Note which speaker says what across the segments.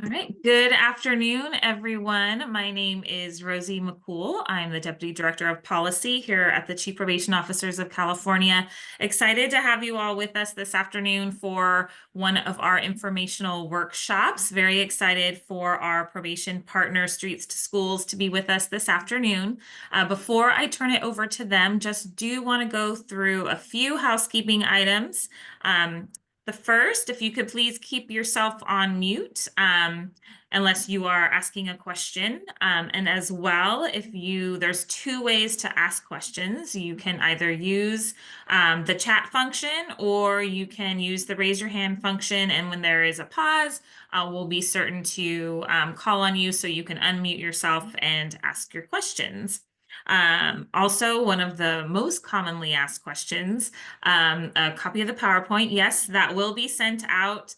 Speaker 1: All right. Good afternoon, everyone. My name is Rosie McCool. I'm the Deputy Director of Policy here at the Chief Probation Officers of California. Excited to have you all with us this afternoon for one of our informational workshops. Very excited for our probation partner, Streets2Schools, to be with us this afternoon. Before I turn it over to them, just do want to go through a few housekeeping items. The first, if you could please keep yourself on mute unless you are asking a question. And as well, there's two ways to ask questions. You can either use the chat function or you can use the raise your hand function. And when there is a pause, we'll be certain to call on you so you can unmute yourself and ask your questions. Also, one of the most commonly asked questions, a copy of the PowerPoint. Yes, that will be sent out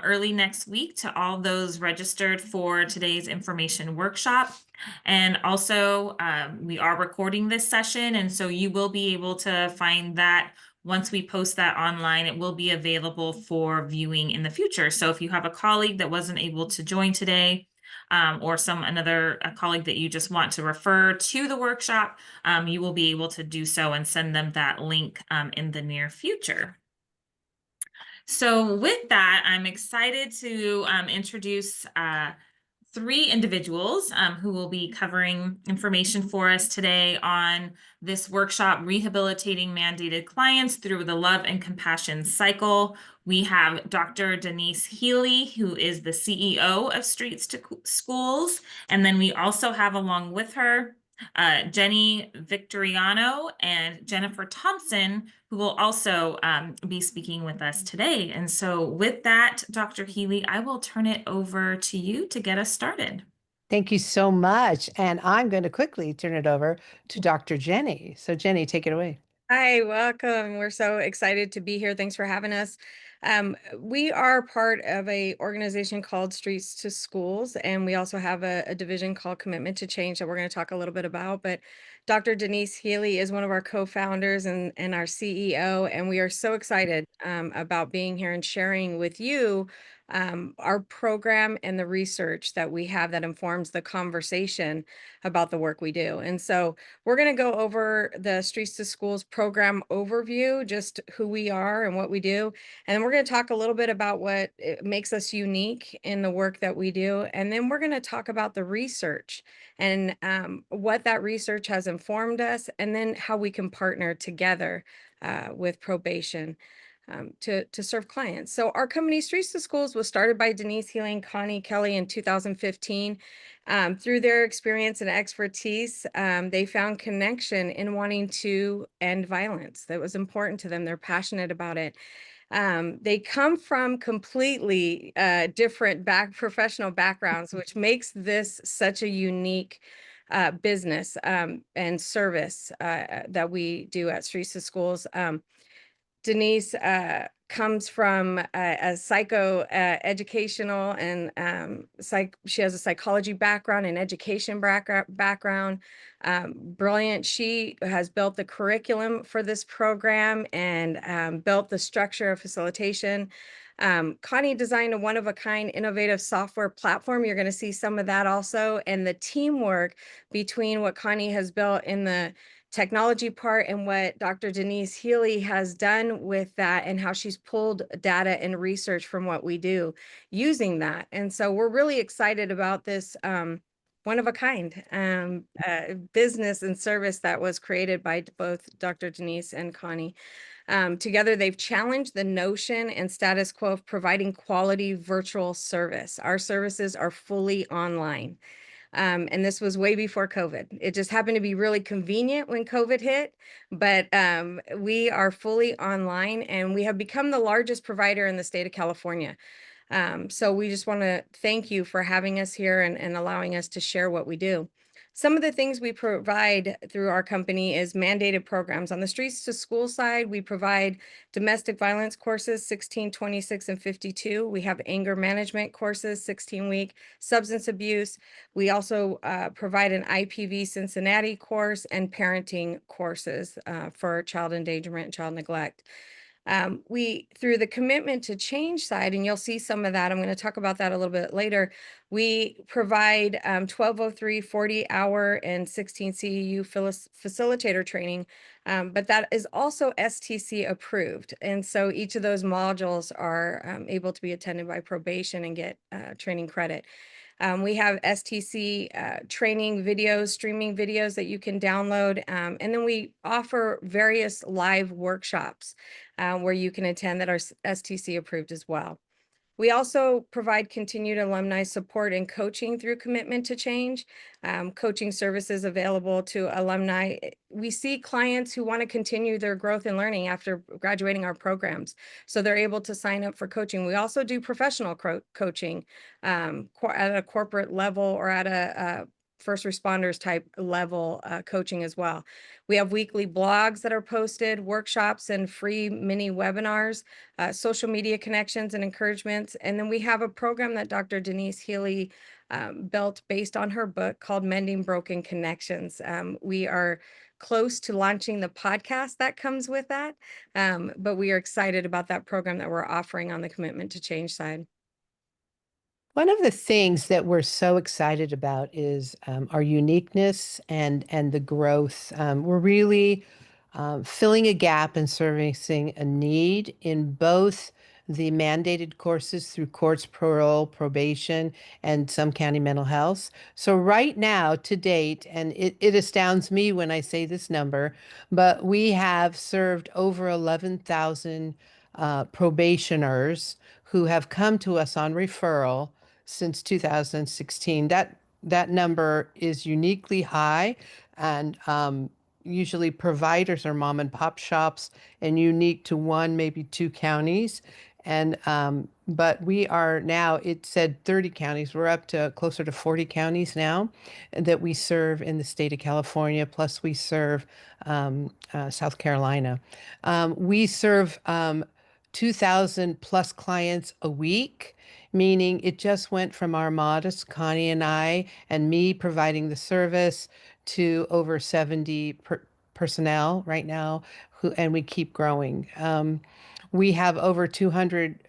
Speaker 1: early next week to all those registered for today's information workshop. And also, we are recording this session, and so you will be able to find that once we post that online. It will be available for viewing in the future. So if you have a colleague that wasn't able to join today, or another colleague that you just want to refer to the workshop, you will be able to do so and send them that link in the near future. So with that, I'm excited to introduce three individuals who will be covering information for us today on this workshop, Rehabilitating Mandated Clients Through the Love and Compassion Cycle. We have Dr. Denise Healy, who is the CEO of Streets2Schools. And then we also have along with her Jenny Victoriano and Jennifer Thompson, who will also be speaking with us today. And so with that, Dr. Healy, I will turn it over to you to get us started.
Speaker 2: Thank you so much. And I'm going to quickly turn it over to Dr. Jenny. So Jenny, take it away.
Speaker 3: Hi, welcome. We're so excited to be here. Thanks for having us. We are part of a organization called Streets2Schools, and we also have a division called Commitment to Change that we're going to talk a little bit about. But Dr. Denise Healy is one of our co-founders and our CEO, and we are so excited about being here and sharing with you our program and the research that we have that informs the conversation about the work we do. And so we're going to go over the Streets2Schools program overview, just who we are and what we do. And then we're going to talk a little bit about what makes us unique in the work that we do. And then we're going to talk about the research and what that research has informed us, and then how we can partner together with probation to serve clients. So our company, Streets2Schools, was started by Denise Healy and Connie Kelly in 2015. Through their experience and expertise, they found connection in wanting to end violence. That was important to them. They're passionate about it. They come from completely different professional backgrounds, which makes this such a unique business and service that we do at Streets2Schools. Denise comes from a psycho educational and she has a psychology background and education background. Brilliant. She has built the curriculum for this program and built the structure of facilitation. Connie designed a one-of-a-kind innovative software platform. You're going to see some of that also, and the teamwork between what Connie has built in the technology part and what Dr. Denise Healy has done with that, and how she's pulled data and research from what we do using that. And so we're really excited about this one-of-a-kind business and service that was created by both Dr. Denise and Connie. Together, they've challenged the notion and status quo of providing quality virtual service. Our services are fully online. And this was way before COVID. It just happened to be really convenient when COVID hit, but we are fully online, and we have become the largest provider in the state of California. So we just want to thank you for having us here and allowing us to share what we do. Some of the things we provide through our company is mandated programs. On the Streets2School side, we provide domestic violence courses, 16, 26, and 52. We have anger management courses, 16-week, substance abuse. We also provide an IPV Cincinnati course and parenting courses for child endangerment and child neglect. We, through the commitment to change side, and you'll see some of that, I'm going to talk about that a little bit later. We provide 1203 40-hour and 16 CEU facilitator training, but that is also STC approved. And so each of those modules are able to be attended by probation and get training credit. We have STC training videos, streaming videos that you can download. And then we offer various live workshops where you can attend that are STC approved as well. We also provide continued alumni support and coaching through Commitment to Change, coaching services available to alumni. We see clients who want to continue their growth and learning after graduating our programs, so they're able to sign up for coaching. We also do professional coaching at a corporate level or at a first responders type level coaching as well. We have weekly blogs that are posted, workshops and free mini webinars, social media connections and encouragements. And then we have a program that Dr. Denise Healy built based on her book called Mending Broken Connections. We are close to launching the podcast that comes with that, but we are excited about that program that we're offering on the Commitment to Change side.
Speaker 2: One of the things that we're so excited about is our uniqueness and the growth. We're really filling a gap and servicing a need in both the mandated courses through courts, parole, probation, and some county mental health. So right now, to date, and it astounds me when I say this number, but we have served over 11,000 probationers who have come to us on referral since 2016. That number is uniquely high, and usually providers are mom and pop shops and unique to one, maybe two counties. And but we are now, it said 30 counties. We're up to closer to 40 counties now that we serve in the state of California. Plus we serve South Carolina. We serve 2,000 plus clients a week, meaning it just went from our modest, Connie and I, and me providing the service to over 70 personnel right now, and we keep growing. We have over 200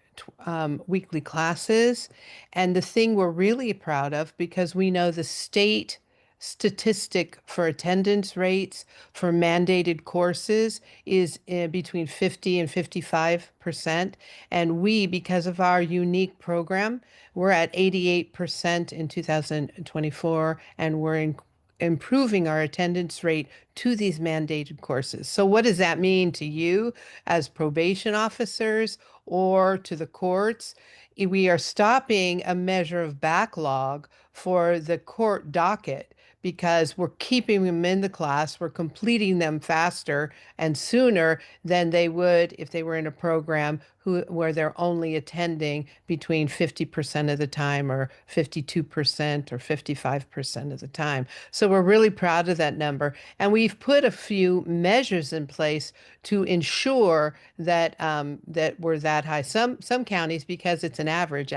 Speaker 2: weekly classes, and the thing we're really proud of, because we know the state statistic for attendance rates for mandated courses is between 50 and 55%. And we, because of our unique program, we're at 88% in 2024, and we're improving our attendance rate to these mandated courses. So what does that mean to you as probation officers or to the courts? We are stopping a measure of backlog for the court docket because we're keeping them in the class, we're completing them faster and sooner than they would if they were in a program where they're only attending between 50% of the time or 52% or 55% of the time. So we're really proud of that number. And we've put a few measures in place to ensure that that we're that high. Some counties, because it's an average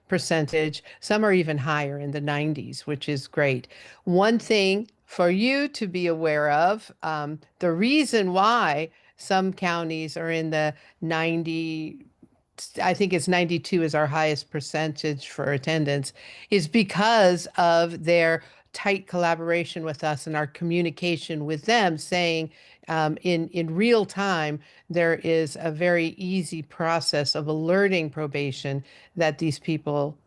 Speaker 2: percentage, some are even higher in the 90s, which is great. One thing for you to be aware of, the reason why some counties are in the 90, I think it's 92 is our highest percentage for attendance, is because of their tight collaboration with us and our communication with them, saying in real time, there is a very easy process of alerting probation that these people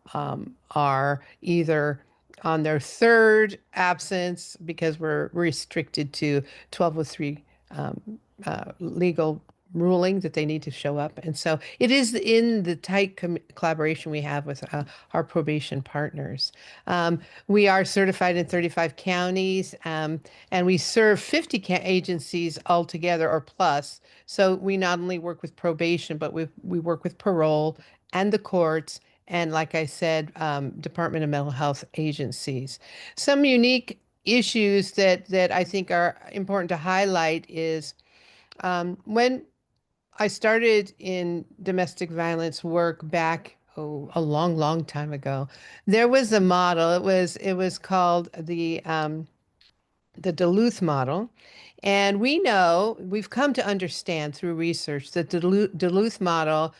Speaker 2: are either on their third absence, because we're restricted to 1203 legal ruling that they need to show up. And so it is in the tight collaboration we have with our probation partners. We are certified in 35 counties, and we serve 50 agencies altogether or plus. So we not only work with probation, but we work with parole and the courts, and like I said, Department of Mental Health agencies. Some unique issues that I think are important to highlight is when I started in domestic violence work back, a long, long time ago, there was a model. It was called the the Duluth model. And we know, we've come to understand through research that the Duluth model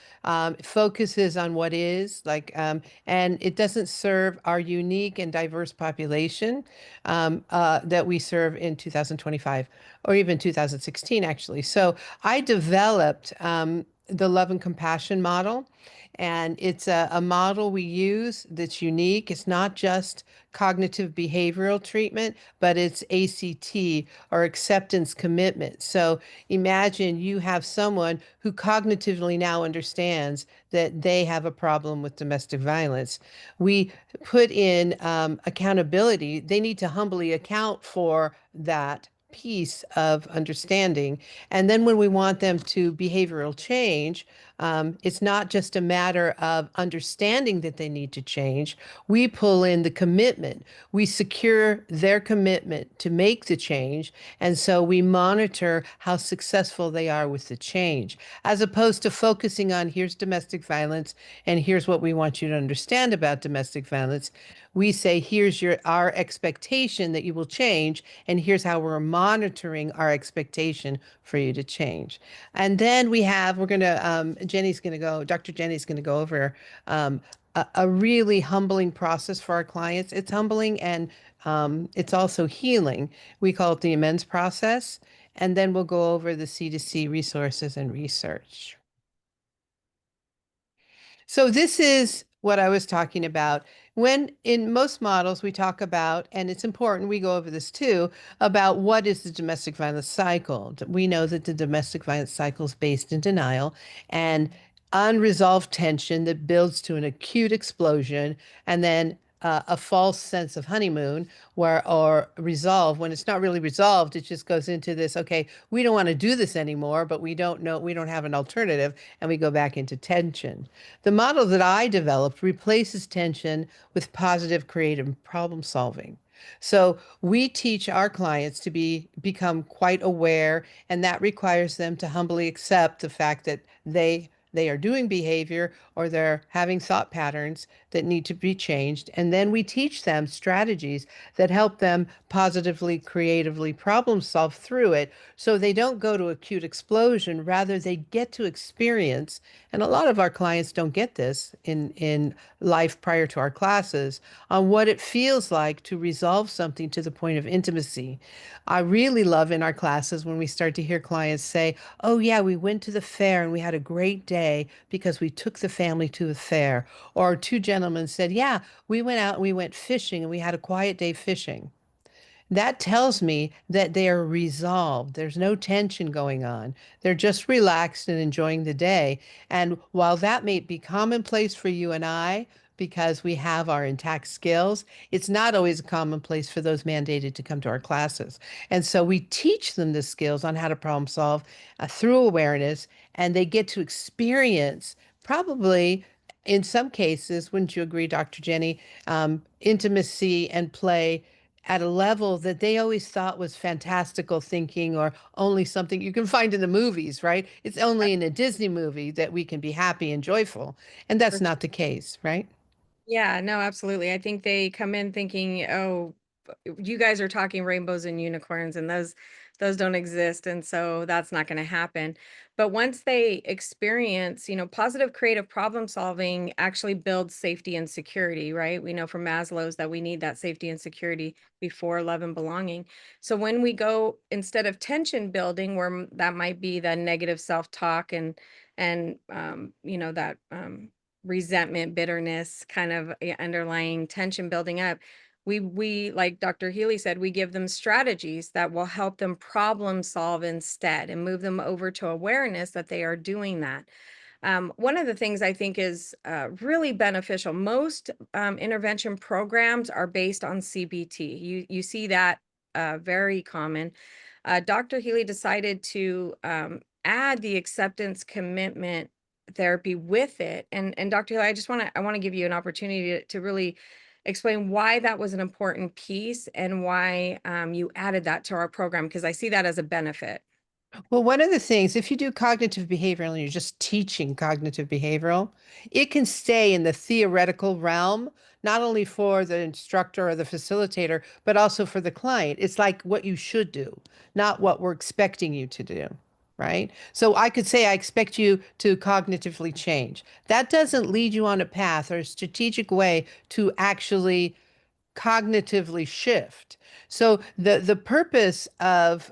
Speaker 2: focuses on what is and it doesn't serve our unique and diverse population that we serve in 2025 or even 2016, actually. So I developed the love and compassion model. And it's a model we use that's unique. It's not just cognitive behavioral treatment, but it's ACT or acceptance commitment. So imagine you have someone who cognitively now understands that they have a problem with domestic violence. We put in accountability. They need to humbly account for that piece of understanding. And then when we want them to behavioral change, it's not just a matter of understanding that they need to change. We pull in the commitment. We secure their commitment to make the change. And so we monitor how successful they are with the change, as opposed to focusing on here's domestic violence and here's what we want you to understand about domestic violence. We say, here's our expectation that you will change, and here's how we're monitoring our expectation for you to change. And then we're going to, Dr. Jenny's going to go over a really humbling process for our clients. It's humbling and it's also healing. We call it the amends process. And then we'll go over the C2C resources and research. So this is what I was talking about. When in most models we talk about, and it's important, we go over this too, about what is the domestic violence cycle. We know that the domestic violence cycle is based in denial and unresolved tension that builds to an acute explosion and then a false sense of honeymoon or resolve. When it's not really resolved, it just goes into this, okay, we don't want to do this anymore, but we don't have an alternative, and we go back into tension. The model that I developed replaces tension with positive creative problem solving. So we teach our clients to become quite aware, and that requires them to humbly accept the fact that they are doing behavior or they're having thought patterns that need to be changed. And then we teach them strategies that help them positively, creatively problem solve through it so they don't go to acute explosion. Rather, they get to experience, and a lot of our clients don't get this in life prior to our classes, on what it feels like to resolve something to the point of intimacy. I really love in our classes when we start to hear clients say, oh yeah, we went to the fair and we had a great day because we took the family to the fair. Or two gentlemen said, yeah, we went out and we went fishing and we had a quiet day fishing. That tells me that they are resolved. There's no tension going on. They're just relaxed and enjoying the day. And while that may be commonplace for you and I, because we have our intact skills, it's not always commonplace for those mandated to come to our classes. And so we teach them the skills on how to problem solve through awareness, and they get to experience probably in some cases, wouldn't you agree, Dr. Jenny, intimacy and play at a level that they always thought was fantastical thinking or only something you can find in the movies, right? It's only in a Disney movie that we can be happy and joyful. And that's not the case, right?
Speaker 3: Yeah, no, absolutely. I think they come in thinking, oh, you guys are talking rainbows and unicorns, and those don't exist, and so that's not going to happen. But once they experience, positive creative problem solving actually builds safety and security, right? We know from Maslow's that we need that safety and security before love and belonging. So when we go, instead of tension building, where that might be the negative self-talk and that resentment, bitterness, kind of underlying tension building up, we like Dr. Healy said, we give them strategies that will help them problem solve instead and move them over to awareness that they are doing that. One of the things I think is really beneficial, most intervention programs are based on CBT. You see that very common. Dr. Healy decided to add the acceptance commitment therapy with it. And Dr. Healy, I want to give you an opportunity to really explain why that was an important piece and why you added that to our program, because I see that as a benefit.
Speaker 2: Well, one of the things, if you do cognitive behavioral and you're just teaching cognitive behavioral, it can stay in the theoretical realm, not only for the instructor or the facilitator, but also for the client. It's like what you should do, not what we're expecting you to do, right? So I could say, I expect you to cognitively change. That doesn't lead you on a path or a strategic way to actually cognitively shift. So the purpose of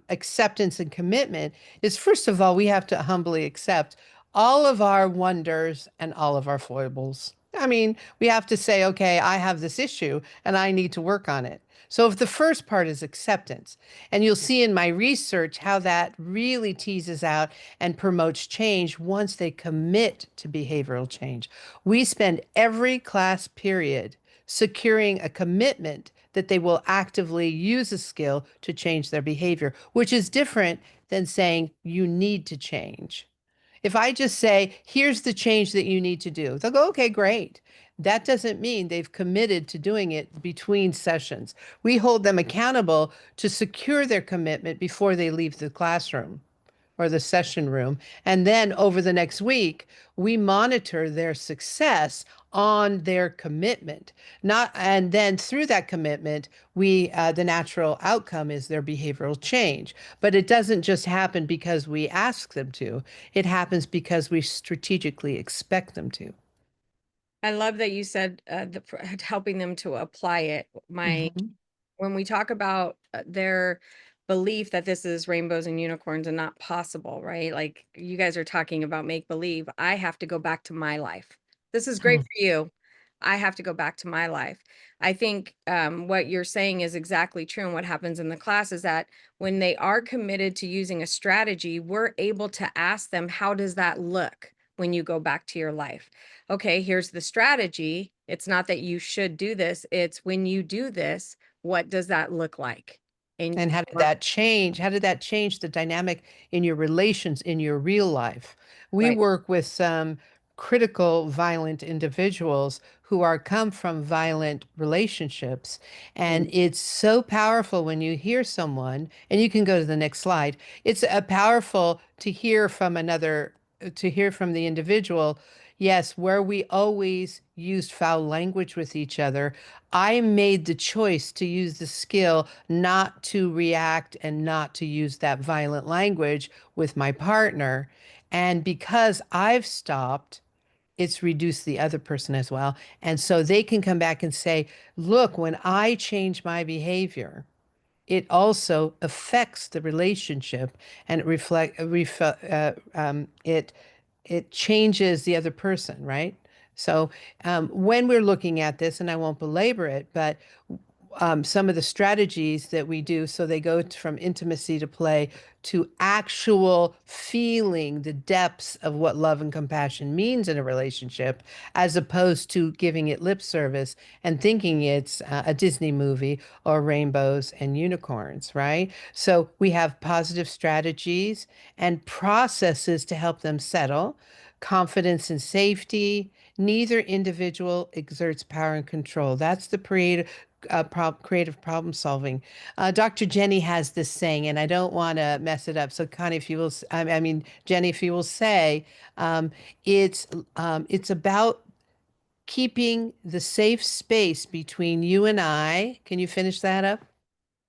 Speaker 2: acceptance and commitment is, first of all, we have to humbly accept all of our wonders and all of our foibles. I mean, we have to say, okay, I have this issue and I need to work on it. So if the first part is acceptance, and you'll see in my research how that really teases out and promotes change once they commit to behavioral change. We spend every class period securing a commitment that they will actively use a skill to change their behavior, which is different than saying you need to change. If I just say, here's the change that you need to do, they'll go, okay, great. That doesn't mean they've committed to doing it between sessions. We hold them accountable to secure their commitment before they leave the classroom or the session room. And then over the next week, we monitor their success on their commitment. Not, and then through that commitment, the natural outcome is their behavioral change. But it doesn't just happen because we ask them to. It happens because we strategically expect them to.
Speaker 3: I love that you said helping them to apply it.
Speaker 2: Mhm.
Speaker 3: When we talk about their belief that this is rainbows and unicorns and not possible, right? Like you guys are talking about make believe. I have to go back to my life. This is great
Speaker 2: Hmm.
Speaker 3: for you. I have to go back to my life. I think what you're saying is exactly true. And what happens in the class is that when they are committed to using a strategy, we're able to ask them, how does that look when you go back to your life? Okay, here's the strategy. It's not that you should do this. It's when you do this, what does that look like? And
Speaker 2: And how did that change? How did that change the dynamic in your relations in your real life? We
Speaker 3: right.
Speaker 2: work with some critical violent individuals who are come from violent relationships. And
Speaker 3: Mhm.
Speaker 2: it's so powerful when you hear someone, and you can go to the next slide. It's powerful to hear from another, to hear from the individual. Yes, where we always used foul language with each other, I made the choice to use the skill not to react and not to use that violent language with my partner. And because I've stopped, it's reduced the other person as well. And so they can come back and say, look, when I change my behavior, it also affects the relationship and it changes the other person, right? So when we're looking at this, and I won't belabor it, but some of the strategies that we do. So they go from intimacy to play to actual feeling the depths of what love and compassion means in a relationship, as opposed to giving it lip service and thinking it's a Disney movie or rainbows and unicorns, right? So we have positive strategies and processes to help them settle. Confidence and safety. Neither individual exerts power and control. That's the creative problem solving. Dr. Jenny has this saying, and I don't want to mess it up. So, Connie, if you will, I mean, Jenny, if you will say, um, it's it's about keeping the safe space between you and I. Can you finish that up?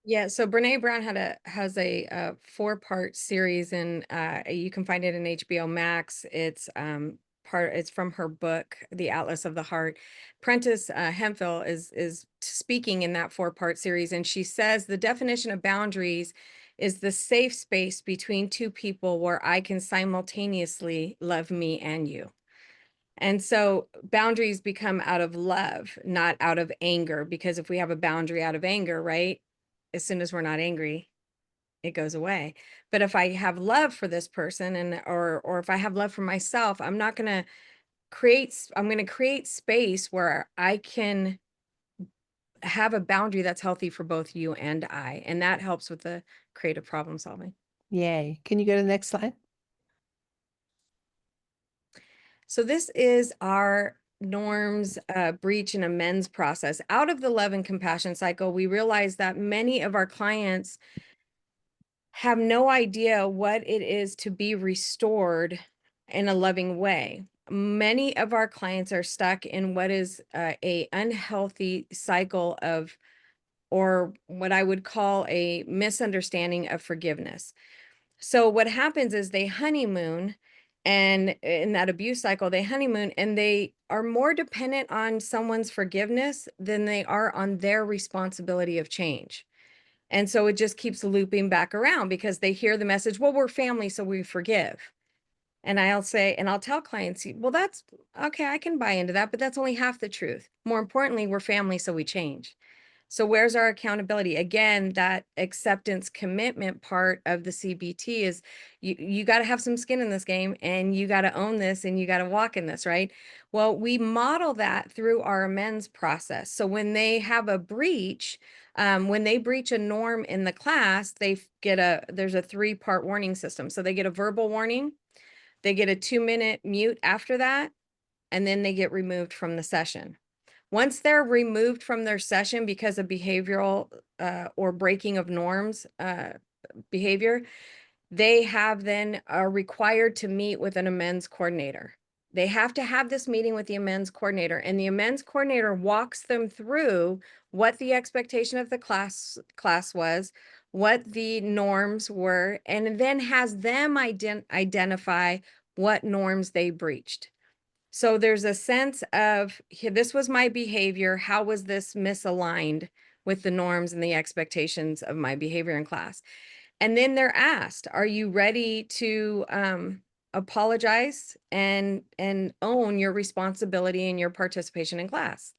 Speaker 3: Yeah, so Brene Brown has a, four-part series, and you can find it in HBO Max. It's from her book, The Atlas of the Heart. Prentice Hemphill is speaking in that four-part series, and she says the definition of boundaries is the safe space between two people where I can simultaneously love me and you. And so boundaries become out of love, not out of anger, because if we have a boundary out of anger, right? As soon as we're not angry, it goes away. But if I have love for this person or if I have love for myself, I'm going to create space where I can have a boundary that's healthy for both you and I. And that helps with the creative problem solving.
Speaker 2: Yay. Can you go to the next slide?
Speaker 3: So this is our norms breach and amends process. Out of the love and compassion cycle, we realize that many of our clients have no idea what it is to be restored in a loving way. Many of our clients are stuck in what is a unhealthy cycle of, or what I would call a misunderstanding of forgiveness. So what happens is they honeymoon, and in that abuse cycle, they honeymoon and they are more dependent on someone's forgiveness than they are on their responsibility of change. And so it just keeps looping back around because they hear the message, well, we're family, so we forgive. And I'll say, and I'll tell clients, well, that's okay, I can buy into that, but that's only half the truth. More importantly, we're family, so we change. So where's our accountability? Again, that acceptance commitment part of the CBT is you got to have some skin in this game, and you got to own this, and you got to walk in this, right? Well, we model that through our amends process. So when they have a breach, when they breach a norm in the class, there's a 3-part warning system. So they get a verbal warning, they get a 2-minute mute after that, and then they get removed from the session. Once they're removed from their session because of behavioral or breaking of norms behavior, they have then are required to meet with an amends coordinator. They have to have this meeting with the amends coordinator, and the amends coordinator walks them through what the expectation of the class was, what the norms were, and then has them identify what norms they breached. So there's a sense of, this was my behavior. How was this misaligned with the norms and the expectations of my behavior in class? And then they're asked, are you ready to apologize and own your responsibility and your participation in class?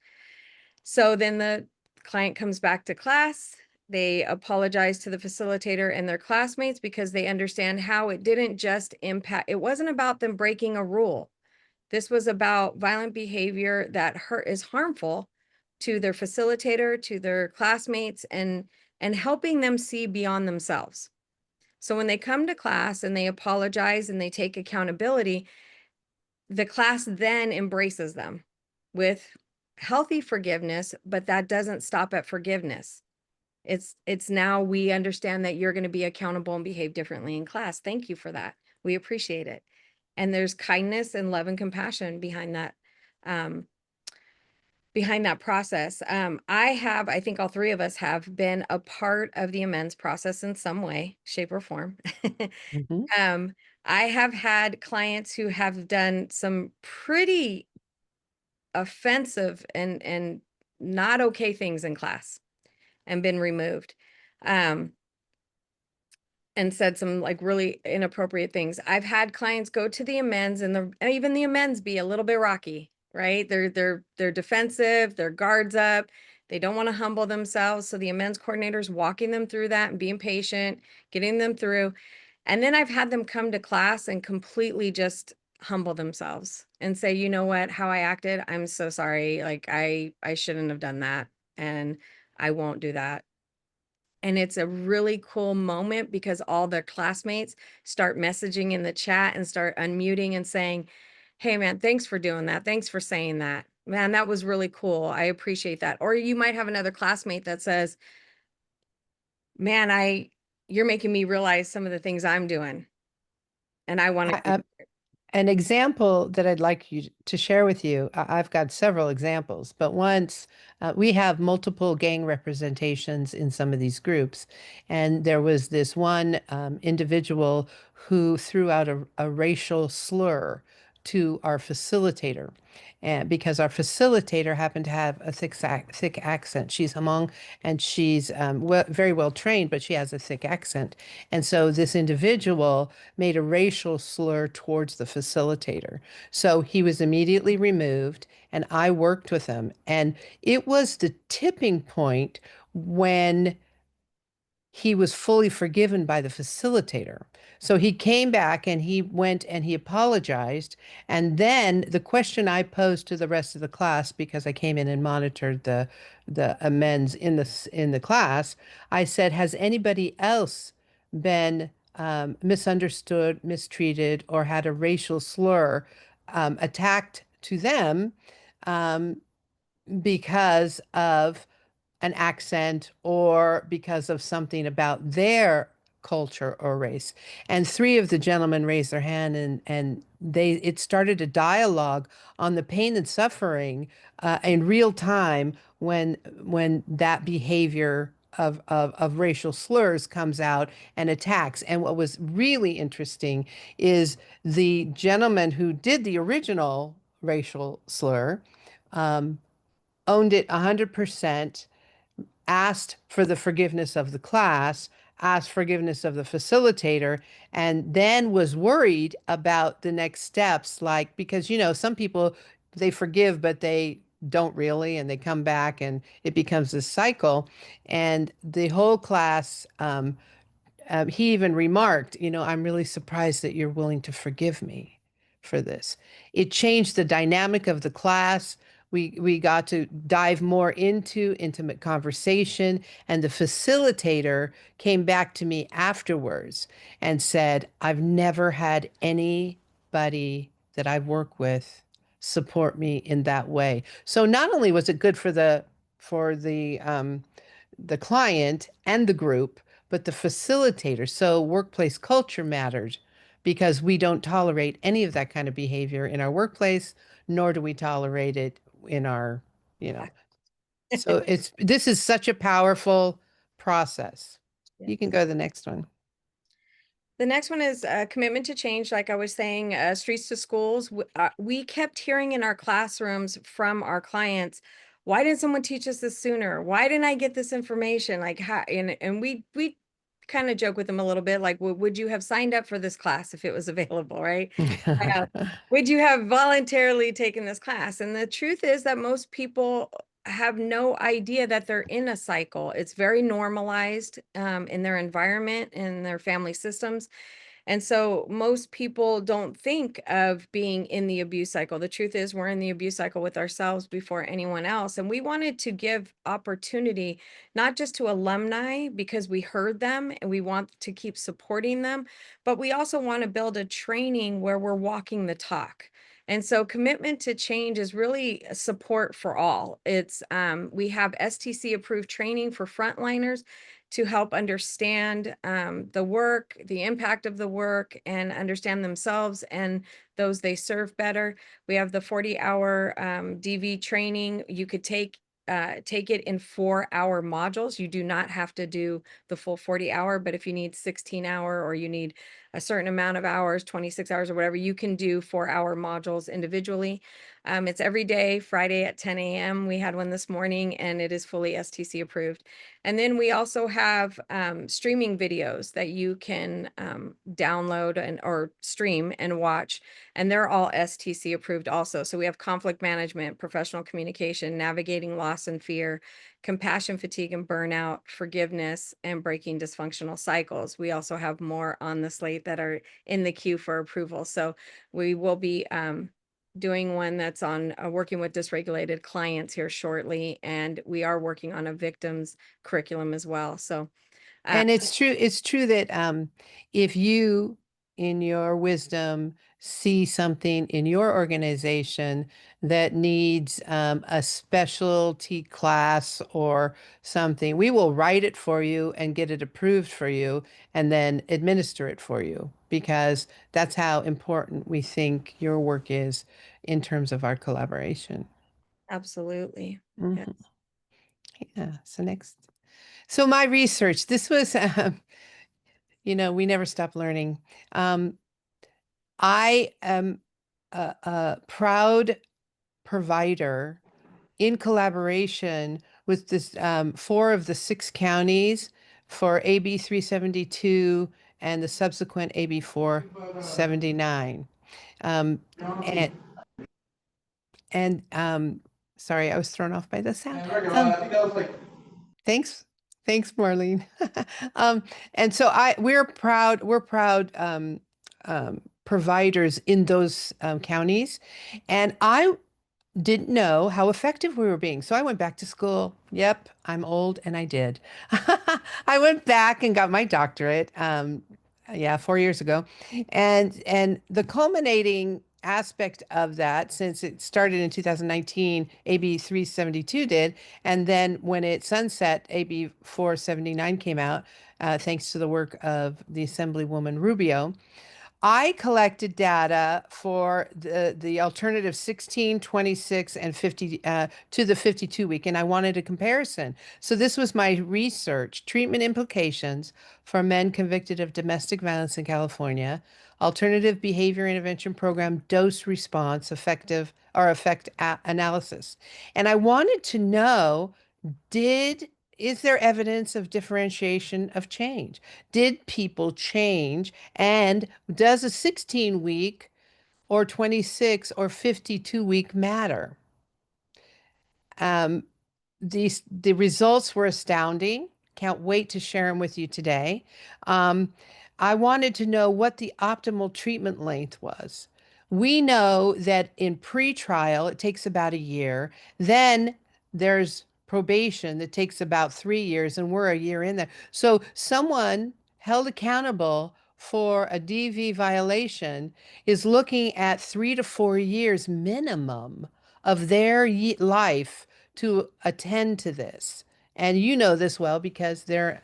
Speaker 3: So then the client comes back to class. They apologize to the facilitator and their classmates because they understand how it didn't just impact, it wasn't about them breaking a rule. This was about violent behavior that is harmful to their facilitator, to their classmates, and helping them see beyond themselves. So when they come to class and they apologize and they take accountability, the class then embraces them with healthy forgiveness, but that doesn't stop at forgiveness. It's now we understand that you're going to be accountable and behave differently in class. Thank you for that. We appreciate it. And there's kindness and love and compassion behind that process. I think all 3 of us have been a part of the amends process in some way, shape, or form.
Speaker 2: Mhm.
Speaker 3: I have had clients who have done some pretty offensive and not okay things in class and been removed. And said some like really inappropriate things. I've had clients go to the amends and even the amends be a little bit rocky, right? They're defensive, their guards up. They don't want to humble themselves. So the amends coordinator's walking them through that and being patient, getting them through. And then I've had them come to class and completely just humble themselves and say, you know what, how I acted, I'm so sorry. Like I shouldn't have done that. And I won't do that. And it's a really cool moment because all their classmates start messaging in the chat and start unmuting and saying, hey man, thanks for doing that. Thanks for saying that. Man, that was really cool. I appreciate that. Or you might have another classmate that says, man, you're making me realize some of the things I'm doing. And I want to do.
Speaker 2: An example that I'd like you to share with you, I've got several examples, but once we have multiple gang representations in some of these groups, and there was this one individual who threw out a racial slur to our facilitator. And because our facilitator happened to have a thick accent, she's Hmong and she's very well trained, but she has a thick accent. And so this individual made a racial slur towards the facilitator. So he was immediately removed, and I worked with him. And it was the tipping point when he was fully forgiven by the facilitator. So he came back and he went and he apologized. And then the question I posed to the rest of the class, because I came in and monitored the amends in the class, I said, has anybody else been misunderstood, mistreated, or had a racial slur attacked to them um, because of an accent or because of something about their culture or race. And three of the gentlemen raised their hand, and it started a dialogue on the pain and suffering in real time when that behavior of racial slurs comes out and attacks. And what was really interesting is the gentleman who did the original racial slur um, owned it 100%, asked for the forgiveness of the class, asked forgiveness of the facilitator, and then was worried about the next steps. Like, because, some people, they forgive, but they don't really, and they come back and it becomes this cycle. And the whole class, he even remarked, I'm really surprised that you're willing to forgive me for this. It changed the dynamic of the class. We got to dive more into intimate conversation, and the facilitator came back to me afterwards and said, I've never had anybody that I've worked with support me in that way. So not only was it good for the client and the group, but the facilitator. So workplace culture mattered because we don't tolerate any of that kind of behavior in our workplace, nor do we tolerate it in our, you know. So this is such a powerful process. You can go to the next one.
Speaker 3: The next one is commitment to change. Like I was saying, Streets to Schools. We kept hearing in our classrooms from our clients, why didn't someone teach us this sooner? Why didn't I get this information? Like how, and we kind of joke with them a little bit, like, would you have signed up for this class if it was available, right? Would you have voluntarily taken this class? And the truth is that most people have no idea that they're in a cycle. It's very normalized in their environment, in their family systems. And so most people don't think of being in the abuse cycle. The truth is we're in the abuse cycle with ourselves before anyone else. And we wanted to give opportunity, not just to alumni because we heard them and we want to keep supporting them, but we also want to build a training where we're walking the talk. And so commitment to change is really support for all. It's we have STC approved training for frontliners to help understand the work, the impact of the work, and understand themselves and those they serve better. We have the 40-hour DV training. You could take it in 4-hour modules. You do not have to do the full 40-hour, but if you need 16-hour or you need a certain amount of hours, 26 hours or whatever, you can do 4-hour modules individually. It's every day, Friday at 10 a.m. We had one this morning and it is fully STC approved. And then we also have streaming videos that you can download or stream and watch, and they're all STC approved also. So we have conflict management, professional communication, navigating loss and fear, compassion, fatigue and burnout, forgiveness, and breaking dysfunctional cycles. We also have more on the slate that are in the queue for approval. So we will be doing one that's on working with dysregulated clients here shortly, and we are working on a victims curriculum as well. So
Speaker 2: and it's true that if you in your wisdom see something in your organization that needs a specialty class or something, we will write it for you and get it approved for you and then administer it for you, because that's how important we think your work is in terms of our collaboration.
Speaker 3: absolutely.
Speaker 2: Mhm.
Speaker 3: Yes.
Speaker 2: Yeah. So my research, this was, we never stop learning. I am a proud provider in collaboration with this 4 of the 6 counties for AB 372 and the subsequent AB 479. Um, and sorry, I was thrown off by the sound.
Speaker 4: I think that was like
Speaker 2: Thanks. Thanks, Marlene. And so we're proud providers in those counties. And I didn't know how effective we were being. So I went back to school. Yep, I'm old and I did. I went back and got my doctorate. Yeah, 4 years ago. And the culminating aspect of that, since it started in 2019, AB 372 did, and then when it sunset, AB 479 came out. thanks to the work of the Assemblywoman Rubio. I collected data for the alternative 16, 26, and 50 to the 52 week, and I wanted a comparison. So this was my research: treatment implications for men convicted of domestic violence in California, alternative behavior intervention program dose response effective or effect analysis. And I wanted to know, did is there evidence of differentiation of change? Did people change? And does a 16-week or 26 or 52-week matter? Um, the results were astounding. Can't wait to share them with you today. Um, I wanted to know what the optimal treatment length was. We know that in pretrial, it takes about a year. Then there's probation that takes about 3 years, and we're a year in there. So someone held accountable for a DV violation is looking at 3 to 4 years minimum of their life to attend to this. And you know this well because they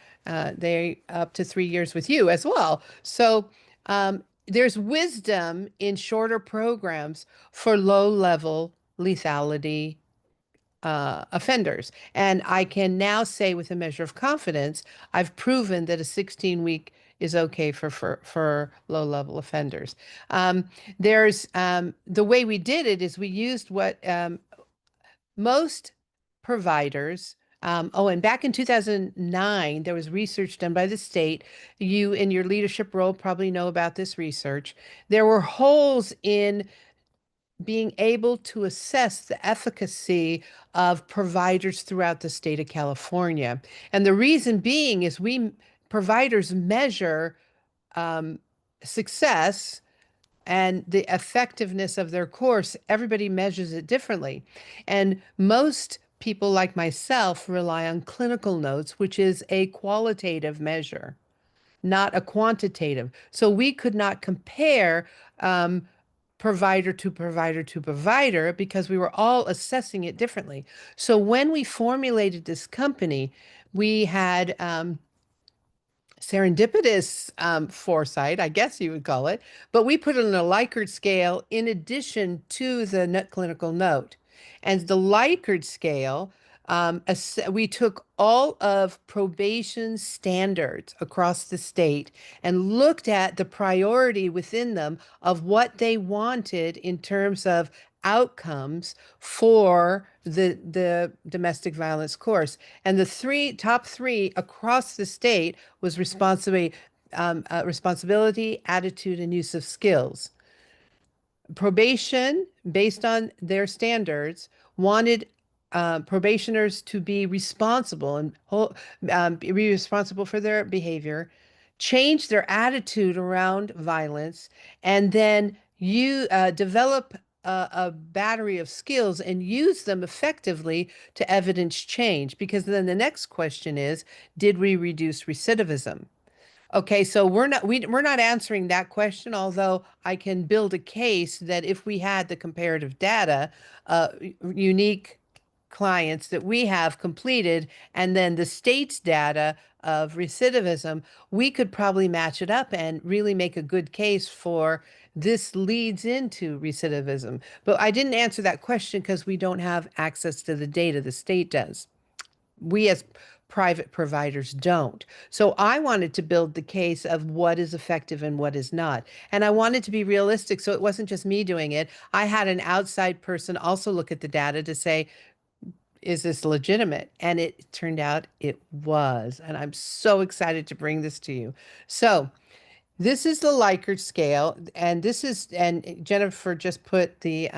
Speaker 2: up to 3 years with you as well. So there's wisdom in shorter programs for low-level lethality offenders. And I can now say with a measure of confidence, I've proven that a 16-week is okay for low-level offenders. The way we did it is we used what most providers, and back in 2009, there was research done by the state. You, in your leadership role, probably know about this research. There were holes in being able to assess the efficacy of providers throughout the state of California. And the reason being is providers measure success and the effectiveness of their course. Everybody measures it differently. And most people like myself rely on clinical notes, which is a qualitative measure, not a quantitative. So we could not compare provider to provider to provider because we were all assessing it differently. So when we formulated this company, we had serendipitous foresight, I guess you would call it, but we put it on a Likert scale in addition to the clinical note. And the Likert scale, we took all of probation standards across the state and looked at the priority within them of what they wanted in terms of outcomes for the domestic violence course. And the top three across the state was responsibility, attitude, and use of skills. Probation, based on their standards, wanted probationers to be responsible and be responsible for their behavior, change their attitude around violence, and then you develop a battery of skills and use them effectively to evidence change. Because then the next question is, did we reduce recidivism? Okay, so we're not answering that question, although I can build a case that if we had the comparative data, unique clients that we have completed, and then the state's data of recidivism, we could probably match it up and really make a good case for this leads into recidivism. But I didn't answer that question because we don't have access to the data. The state does. We as private providers don't. So I wanted to build the case of what is effective and what is not. And I wanted to be realistic. So it wasn't just me doing it. I had an outside person also look at the data to say, is this legitimate? And it turned out it was. And I'm so excited to bring this to you. So this is the Likert scale. And Jennifer just put the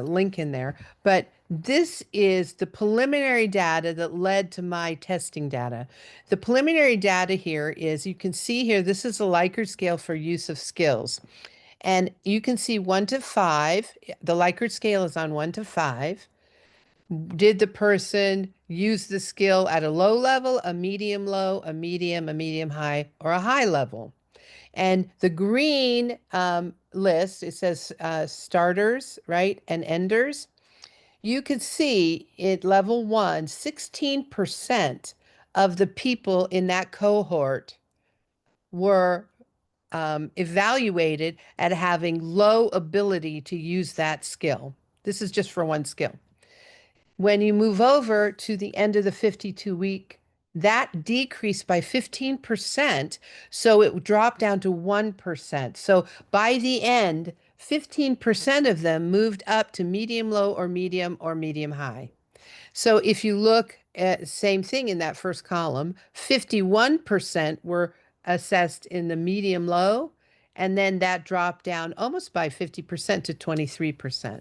Speaker 2: link in there, but this is the preliminary data that led to my testing data. The preliminary data here is, you can see here, this is a Likert scale for use of skills. And you can see 1 to 5, the Likert scale is on 1 to 5. Did the person use the skill at a low level, a medium low, a medium high, or a high level? And the green list, it says starters, right, and enders. You could see at level 1, 16% of the people in that cohort were evaluated at having low ability to use that skill. This is just for one skill. When you move over to the end of the 52-week, that decreased by 15%, so it dropped down to 1%. So by the end, 15% of them moved up to medium low or medium high. So if you look at same thing in that first column, 51% were assessed in the medium low, and then that dropped down almost by 50% to 23%.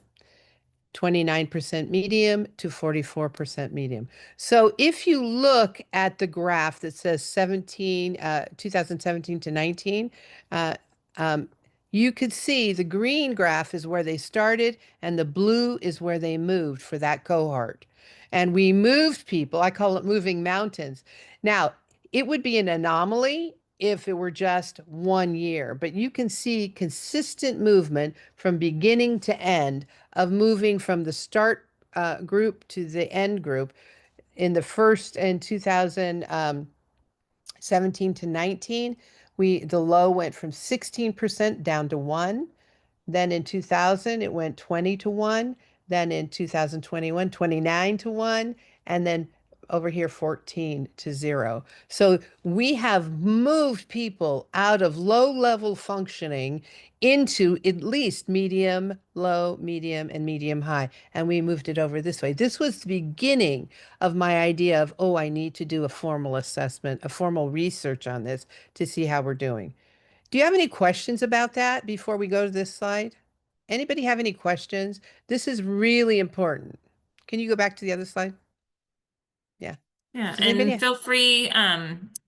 Speaker 2: 29% medium to 44% medium. So if you look at the graph that says 2017 to 19, uh, um, you could see the green graph is where they started and the blue is where they moved for that cohort. And we moved people, I call it moving mountains. Now, it would be an anomaly if it were just 1 year, but you can see consistent movement from beginning to end of moving from the start group to the end group. In the first in 2017 to 19, the low went from 16% down to 1. Then in 2000, it went 20 to 1. Then in 2021, 29 to 1. And then over here, 14 to 0. So we have moved people out of low level functioning into at least medium, low, medium, and medium high. And we moved it over this way. This was the beginning of my idea of, oh, I need to do a formal assessment, a formal research on this to see how we're doing. Do you have any questions about that before we go to this slide? Anybody have any questions? This is really important. Can you go back to the other slide? Yeah.
Speaker 1: Yeah,
Speaker 2: Does
Speaker 1: and
Speaker 2: anybody
Speaker 1: feel free,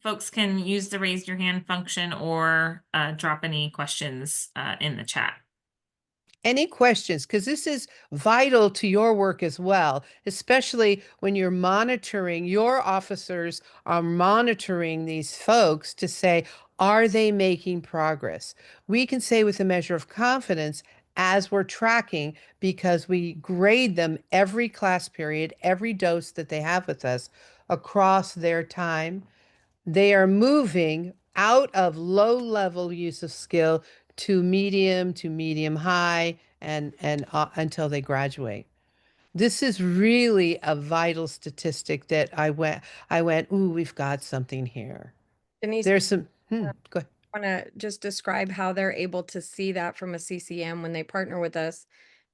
Speaker 1: folks can use the raise your hand function or drop any questions in the chat.
Speaker 2: Any questions? Because this is vital to your work as well, especially when you're monitoring, your officers are monitoring these folks to say, are they making progress? We can say with a measure of confidence as we're tracking because we grade them every class period, every dose that they have with us across their time. They are moving out of low level use of skill to medium high and until they graduate. This is really a vital statistic that I went, ooh, we've got something here.
Speaker 3: Denise,
Speaker 2: There's some, go ahead.
Speaker 3: want to just describe how they're able to see that from a CCM when they partner with us.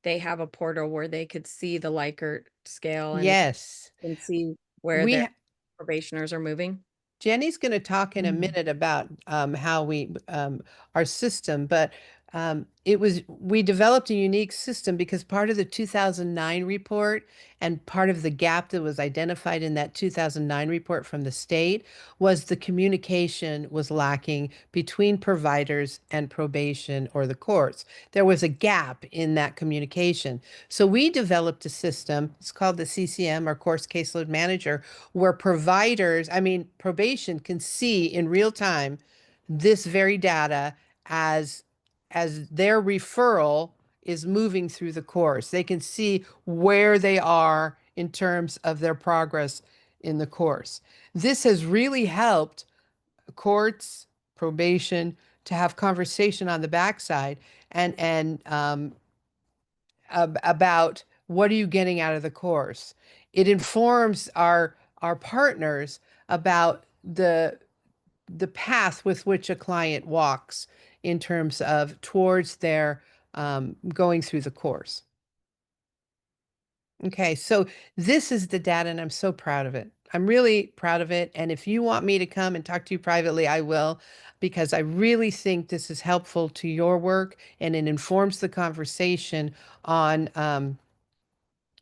Speaker 3: They have a portal where they could see the Likert scale
Speaker 2: Yes.
Speaker 3: and see where
Speaker 2: We
Speaker 3: their
Speaker 2: ha
Speaker 3: probationers are moving.
Speaker 2: Jenny's going to talk in a minute about how our system, but we developed a unique system because part of the 2009 report and part of the gap that was identified in that 2009 report from the state was the communication was lacking between providers and probation or the courts. There was a gap in that communication. So we developed a system, it's called the CCM, or Course Caseload Manager, where probation can see in real time this very data as their referral is moving through the course. They can see where they are in terms of their progress in the course. This has really helped courts, probation to have conversation on the backside and about what are you getting out of the course. It informs our partners about the path with which a client walks in terms of towards their going through the course. Okay, so this is the data, and I'm so proud of it. I'm really proud of it. And if you want me to come and talk to you privately, I will, because I really think this is helpful to your work and it informs the conversation on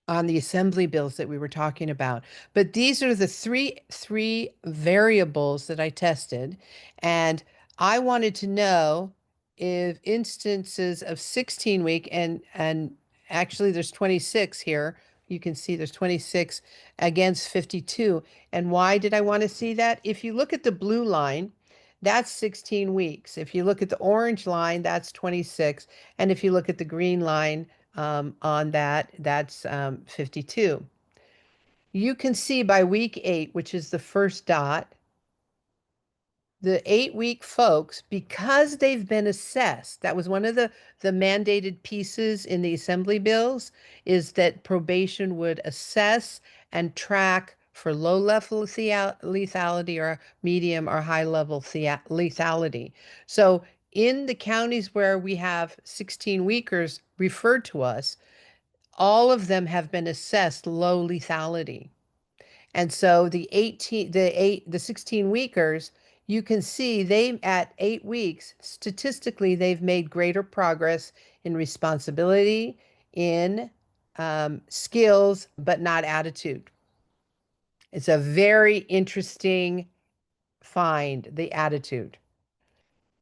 Speaker 2: the assembly bills that we were talking about. But these are the three variables that I tested, and I wanted to know if instances of 16-week and actually there's 26 here. You can see there's 26 against 52. And why did I want to see that? If you look at the blue line, that's 16 weeks. If you look at the orange line, that's 26. And if you look at the green line, on that, that's 52. You can see by week 8, which is the first dot, the 8-week folks, because they've been assessed, that was one of the mandated pieces in the assembly bills, is that probation would assess and track for low level lethality or medium or high level lethality. So in the counties where we have 16 weekers referred to us, all of them have been assessed low lethality. And so the 16 weekers, you can see they at 8 weeks, statistically, they've made greater progress in responsibility, in skills, but not attitude. It's a very interesting find, the attitude,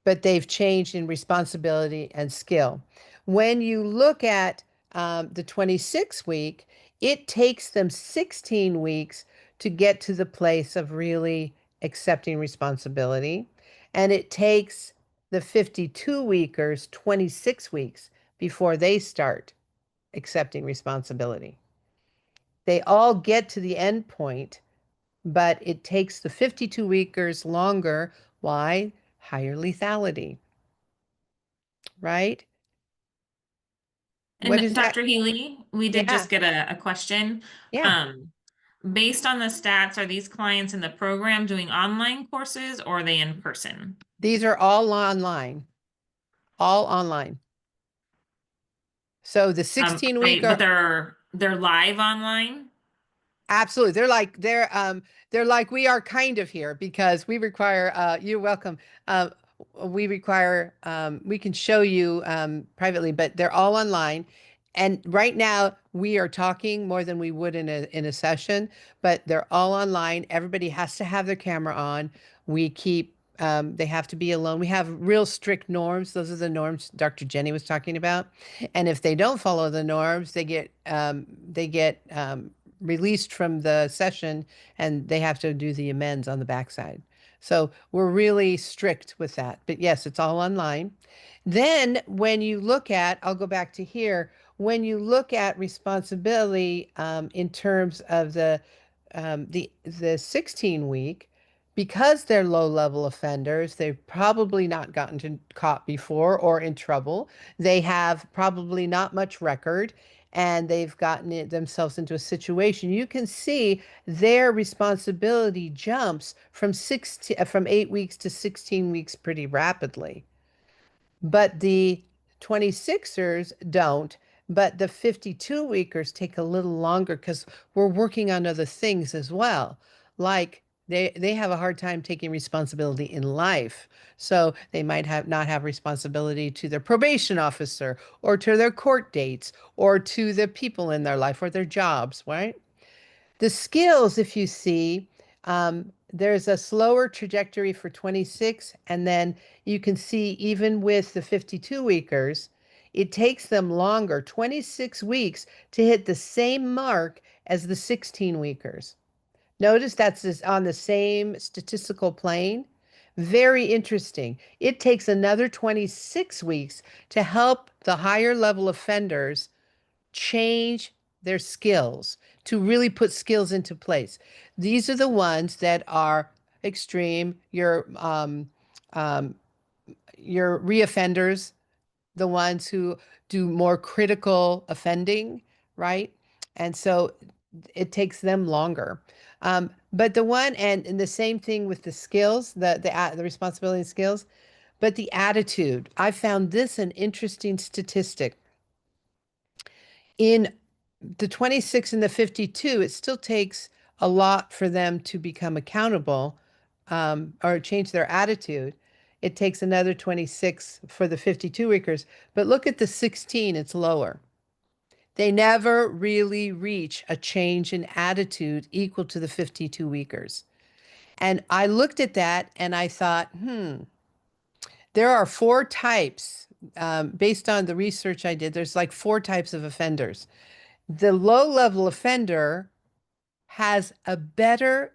Speaker 2: but they've changed in responsibility and skill. When you look at the 26 week, it takes them 16 weeks to get to the place of really accepting responsibility. And it takes the 52 weekers 26 weeks before they start accepting responsibility. They all get to the end point, but it takes the 52 weekers longer. Why? Higher lethality, right? What
Speaker 1: And
Speaker 2: is that?
Speaker 1: Dr. Healy, we did
Speaker 2: Yeah,
Speaker 1: just get a question.
Speaker 2: yeah.
Speaker 1: Um, Based on the stats, are these clients in the program doing online courses or are they in person?
Speaker 2: These are all online, all online. So the 16 week
Speaker 1: Right, but
Speaker 2: are
Speaker 1: they're live online.
Speaker 2: absolutely. They're like we are kind of here because we require you're welcome. Uh we require we can show you privately, but they're all online. And right now we are talking more than we would in a session, but they're all online. Everybody has to have their camera on. We keep they have to be alone. We have real strict norms. Those are the norms Dr. Jenny was talking about. And if they don't follow the norms, they get released from the session and they have to do the amends on the backside. So we're really strict with that. But yes, it's all online. Then when you look at, I'll go back to here, when you look at responsibility in terms of the 16 week, because they're low level offenders, they've probably not caught before or in trouble. They have probably not much record and they've themselves into a situation. You can see their responsibility jumps from 8 weeks to 16 weeks pretty rapidly. But the 26ers don't. But the 52 weekers take a little longer because we're working on other things as well. Like they have a hard time taking responsibility in life. So they might not have responsibility to their probation officer or to their court dates or to the people in their life or their jobs, right? The skills, if you see, there's a slower trajectory for 26, and then you can see even with the 52 weekers, it takes them longer, 26 weeks, to hit the same mark as the 16 weekers. Notice that's on the same statistical plane. Very interesting. It takes another 26 weeks to help the higher level offenders change their skills, to really put skills into place. These are the ones that are extreme, um, your reoffenders, the ones who do more critical offending, right? And so it takes them longer. But the one and the same thing with the skills, the responsibility and skills, but the attitude. I found this an interesting statistic. In the 26 and the 52, it still takes a lot for them to become accountable or change their attitude. It takes another 26 for the 52 weekers. But look at the 16, it's lower. They never really reach a change in attitude equal to the 52 weekers. And I looked at that and I thought, there are 4 types based on the research I did. There's like 4 types of offenders. The low level offender has a better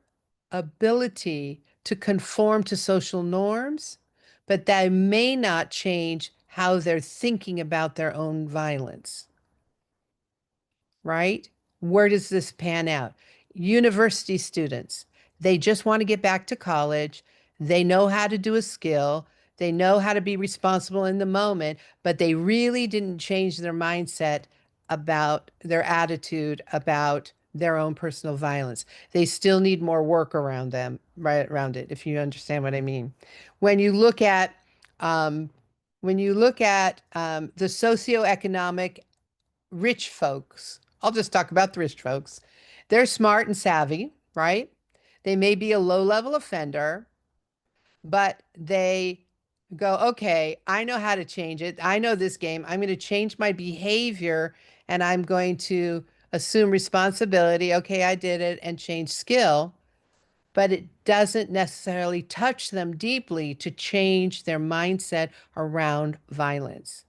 Speaker 2: ability to conform to social norms, but they may not change how they're thinking about their own violence, right? Where does this pan out? university students. They just want to get back to college. They know how to do a skill. They know how to be responsible in the moment, but they really didn't change their mindset about their attitude about their own personal violence. They still need more work around them, right around it, if you understand what I mean. When you look at um, the socioeconomic rich folks, I'll just talk about the rich folks. They're smart and savvy, right? They may be a low-level offender, but they go, okay, I know how to change it. I know this game. I'm going to change my behavior and I'm going to assume responsibility. Okay, I did it and change skill, but it doesn't necessarily touch them deeply to change their mindset around violence.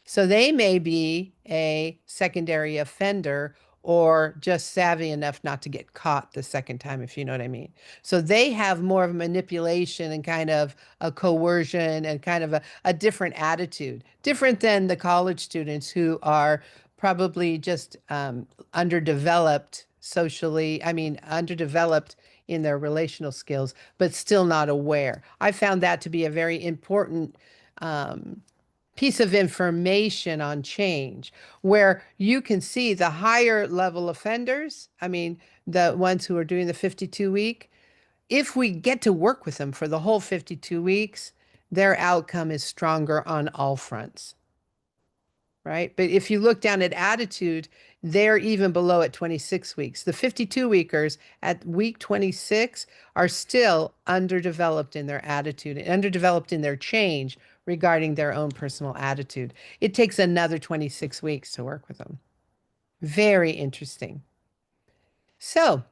Speaker 2: So they may be a secondary offender or just savvy enough not to get caught the second time, if you know what I mean. So they have more of a manipulation and kind of a coercion and kind of a different attitude, different than the college students who are probably just underdeveloped socially, underdeveloped in their relational skills, but still not aware. I found that to be a very important um, piece of information on change, where you can see the higher level offenders, the ones who are doing the 52 week, if we get to work with them for the whole 52 weeks, their outcome is stronger on all fronts, right? But if you look down at attitude, they're even below at 26 weeks. The 52 weekers at week 26 are still underdeveloped in their attitude, underdeveloped in their change regarding their own personal attitude. It takes another 26 weeks to work with them. Very interesting. So,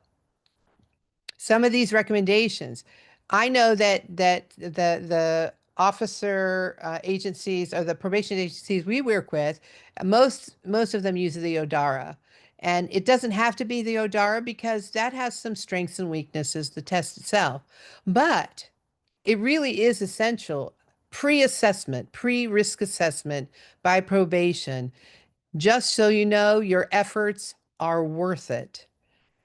Speaker 2: some of these recommendations. I know that the officer agencies or the probation agencies we work with, most of them use the ODARA. And it doesn't have to be the ODARA because that has some strengths and weaknesses, the test itself. But it really is essential pre-assessment, pre-risk assessment by probation, just so you know your efforts are worth it.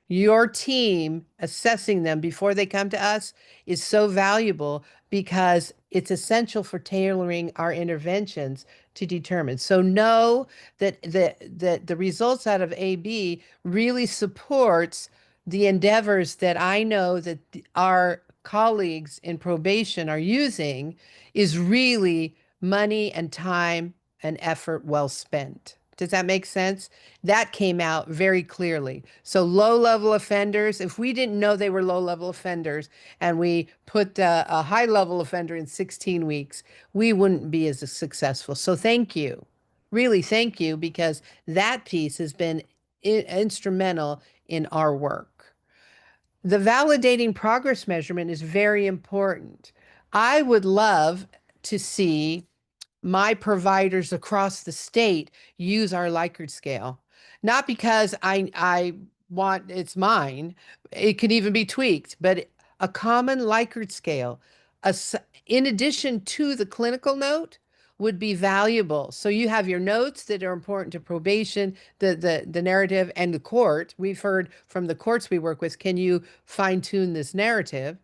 Speaker 2: Your team assessing them before they come to us is so valuable because it's essential for tailoring our interventions to determine. So know that the results out of AB really supports the endeavors that I know that our colleagues in probation are using is really money and time and effort well spent. Does that make sense? That came out very clearly. So low-level offenders, if we didn't know they were low-level offenders and we put a high-level offender in 16 weeks, we wouldn't be as successful. So thank you. Really, thank you, because that piece has been instrumental in our work. The validating progress measurement is very important. I would love to see my providers across the state use our Likert scale. Not because I want it's mine. It can even be tweaked, but a common Likert scale, in addition to the clinical note, would be valuable. So you have your notes that are important to probation, the narrative, and the court. We've heard from the courts we work with, can you fine tune this narrative?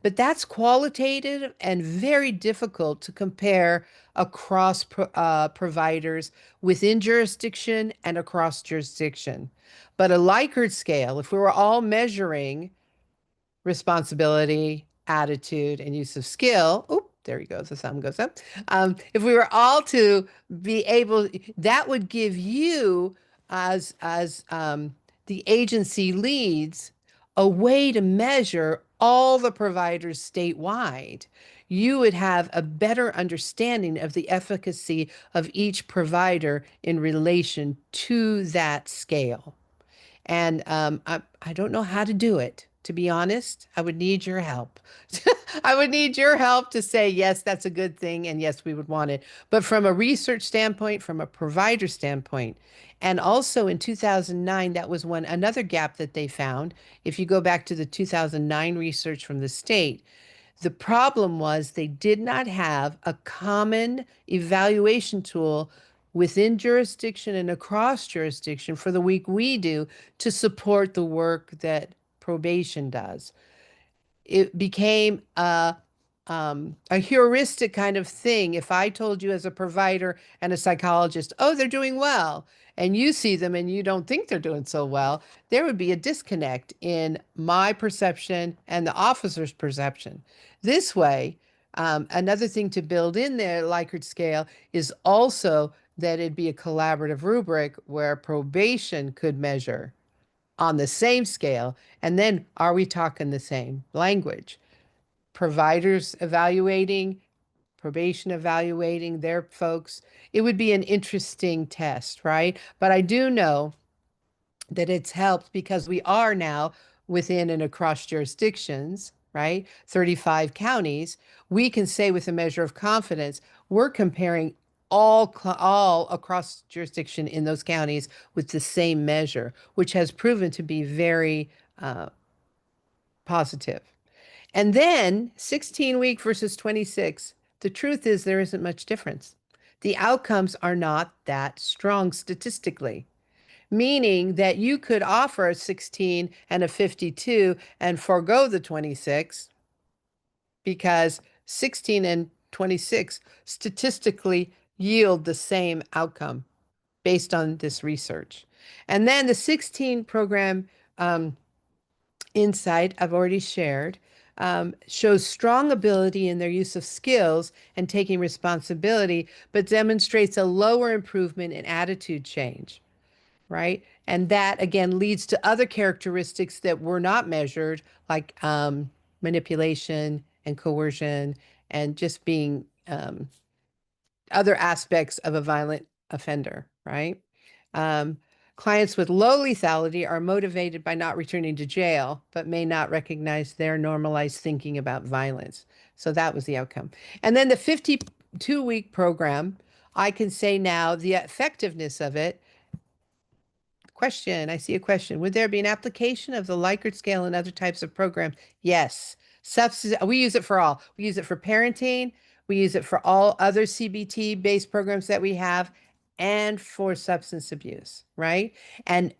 Speaker 2: But that's qualitative and very difficult to compare across providers within jurisdiction and across jurisdiction. But a Likert scale, if we were all measuring responsibility, attitude, and use of skill. Oop, there he goes. The thumb goes up. If we were all to be able, that would give you, as the agency leads, a way to measure all the providers statewide. You would have a better understanding of the efficacy of each provider in relation to that scale. And I don't know how to do it. To be honest, I would need your help. I would need your help to say, yes, that's a good thing. And yes, we would want it. But from a research standpoint, from a provider standpoint, and also in 2009, that was another gap that they found. If you go back to the 2009 research from the state, the problem was they did not have a common evaluation tool within jurisdiction and across jurisdiction for the week we do to support the work that probation does. It became a heuristic kind of thing. If I told you as a provider and a psychologist, oh, they're doing well, and you see them and you don't think they're doing so well, there would be a disconnect in my perception and the officer's perception. This way, another thing to build in there, Likert scale, is also that it'd be a collaborative rubric where probation could measure on the same scale. And then are we talking the same language? Providers evaluating, probation evaluating their folks. It would be an interesting test, right? But I do know that it's helped because we are now within and across jurisdictions, right? 35 counties. We can say with a measure of confidence, we're comparing all across jurisdiction in those counties with the same measure, which has proven to be very positive. And then 16-week versus 26, the truth is there isn't much difference. The outcomes are not that strong statistically, meaning that you could offer a 16 and a 52 and forego the 26 because 16 and 26 statistically yield the same outcome based on this research. And then the 16 program insight I've already shared shows strong ability in their use of skills and taking responsibility, but demonstrates a lower improvement in attitude change, right? And that again leads to other characteristics that were not measured, like manipulation and coercion and just being other aspects of a violent offender, right? Um, Clients with low lethality are motivated by not returning to jail, but may not recognize their normalized thinking about violence. So that was the outcome. And then the 52-week program, I can say now the effectiveness of it. Question, I see a question. Would there be an application of the Likert scale and other types of programs? Yes. Substance, we use it for all. We use it for parenting. We use it for all other CBT-based programs that we have and for substance abuse, right? And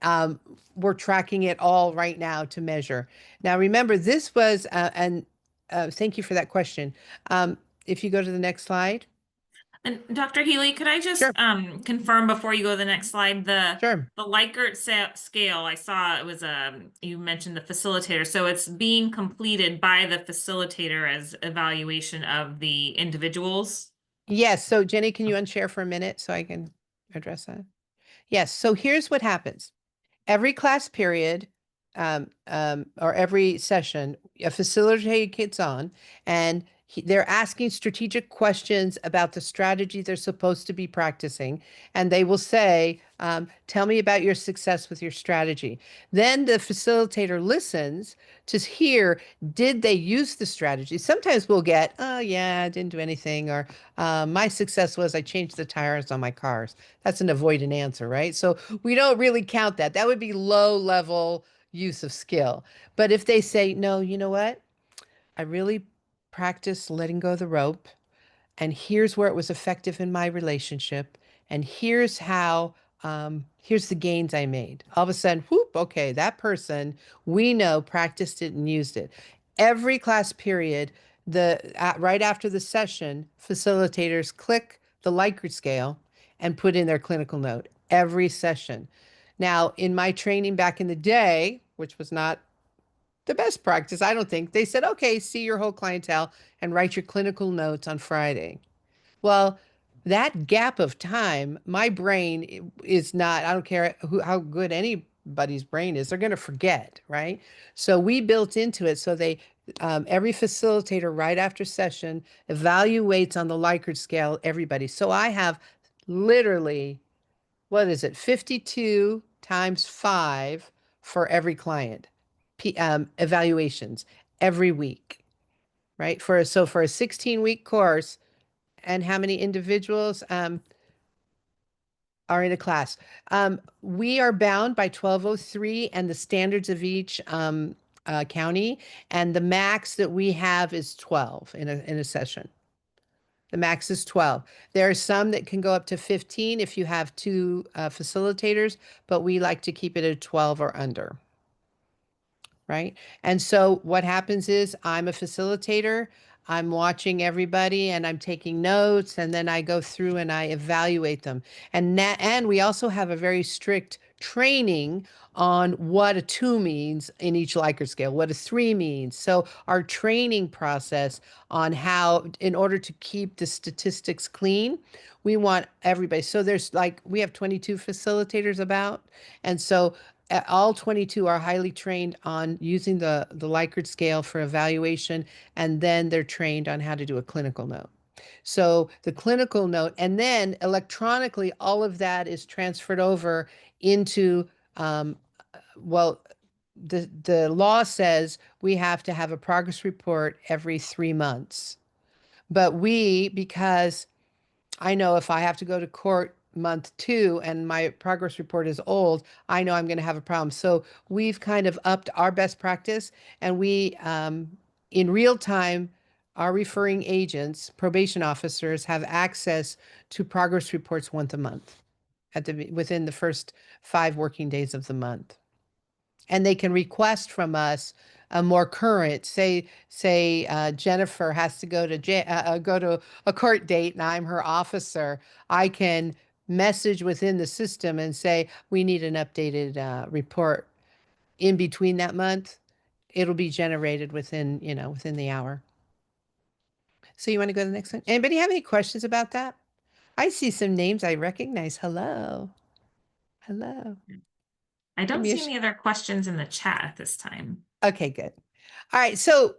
Speaker 2: we're tracking it all right now to measure. Now, remember, this was, and thank you for that question. If you go to the next slide.
Speaker 1: And Dr. Healy, could I just
Speaker 2: Sure,
Speaker 1: confirm before you go to the next slide,
Speaker 2: sure.
Speaker 1: the Likert scale, I saw it was you mentioned the facilitator. So it's being completed by the facilitator as evaluation of the individuals.
Speaker 2: Yes. So Jenny, can you unshare for a minute so I can address that? Yes. So here's what happens. Every class period, or every session, a facilitator gets on and they're asking strategic questions about the strategy they're supposed to be practicing. And they will say, tell me about your success with your strategy. Then the facilitator listens to hear, did they use the strategy? Sometimes we'll get, oh yeah, I didn't do anything, or my success was I changed the tires on my cars. That's an avoidant answer, right? So we don't really count that. That would be low level use of skill. But if they say, no, you know what? I really practiced letting go of the rope, and here's where it was effective in my relationship, and here's how, here's the gains I made. All of a sudden, whoop, okay, that person we know practiced it and used it. Every class period, right after the session, facilitators click the Likert scale and put in their clinical note every session. Now, in my training back in the day, which was not the best practice, I don't think, they said, okay, see your whole clientele and write your clinical notes on Friday. Well, that gap of time, my brain is not, I don't care how good anybody's brain is, they're going to forget, right? So we built into it so they, every facilitator right after session evaluates on the Likert scale everybody. So I have literally, what is it, 52 times 5 for every client, evaluations every week, right? For a 16-week course, and how many individuals are in a class? We are bound by 1203 and the standards of each county, and the max that we have is 12 in a session. The max is 12. There are some that can go up to 15 if you have two facilitators, but we like to keep it at 12 or under. Right? And so what happens is I'm a facilitator, I'm watching everybody and I'm taking notes, and then I go through and I evaluate them. And we also have a very strict training on what a 2 means in each Likert scale, what a 3 means. So our training process on how, in order to keep the statistics clean, we want everybody. So there's like, we have 22 facilitators about. And so all 22 are highly trained on using the Likert scale for evaluation, and then they're trained on how to do a clinical note. So the clinical note, and then electronically, all of that is transferred over into, well, the law says we have to have a progress report every 3 months. But because I know if I have to go to court month 2 and my progress report is old, I know I'm going to have a problem. So we've kind of upped our best practice, and in real time, our referring agents, probation officers, have access to progress reports once a month within the first 5 working days of the month. And they can request from us a more current, say Jennifer has to go to a court date and I'm her officer. I can message within the system and say we need an updated report in between that month. It'll be generated within the hour. So you want to go to the next one? Anybody have any questions about that? I see some names I recognize. Hello. Hello.
Speaker 1: I
Speaker 2: Give
Speaker 1: don't
Speaker 2: me a
Speaker 1: see any other questions in the chat at this time.
Speaker 2: Okay, good. All right. So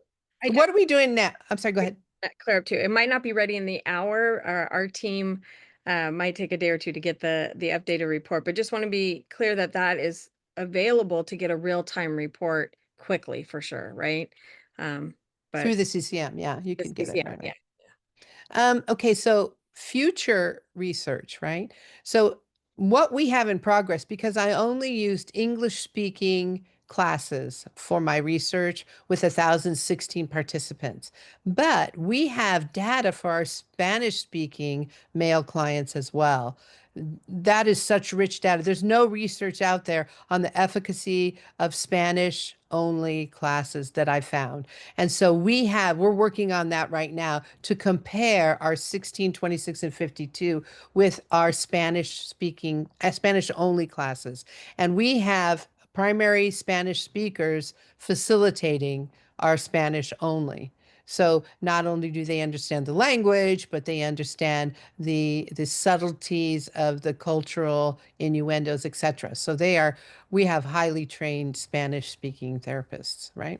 Speaker 2: what are we doing now? I'm sorry, go ahead.
Speaker 3: Clear up too. It might not be ready in the hour. Our team might take a day or two to get the updated report, but just want to be clear that that is available to get a real-time report quickly for sure, right? But
Speaker 2: Through the CCM, yeah, you
Speaker 3: the
Speaker 2: can get it
Speaker 3: CCM,
Speaker 2: right away.
Speaker 3: yeah.
Speaker 2: Okay, so future research, right? So what we have in progress, because I only used English speaking classes for my research with 1,016 participants, but we have data for our Spanish speaking male clients as well. That is such rich data. There's no research out there on the efficacy of Spanish only classes that I found. And so we're working on that right now to compare our 16, 26, and 52 with our Spanish only classes. And we have primary Spanish speakers facilitating our Spanish only. So not only do they understand the language, but they understand the subtleties of the cultural innuendos, etc. So we have highly trained Spanish speaking therapists, right?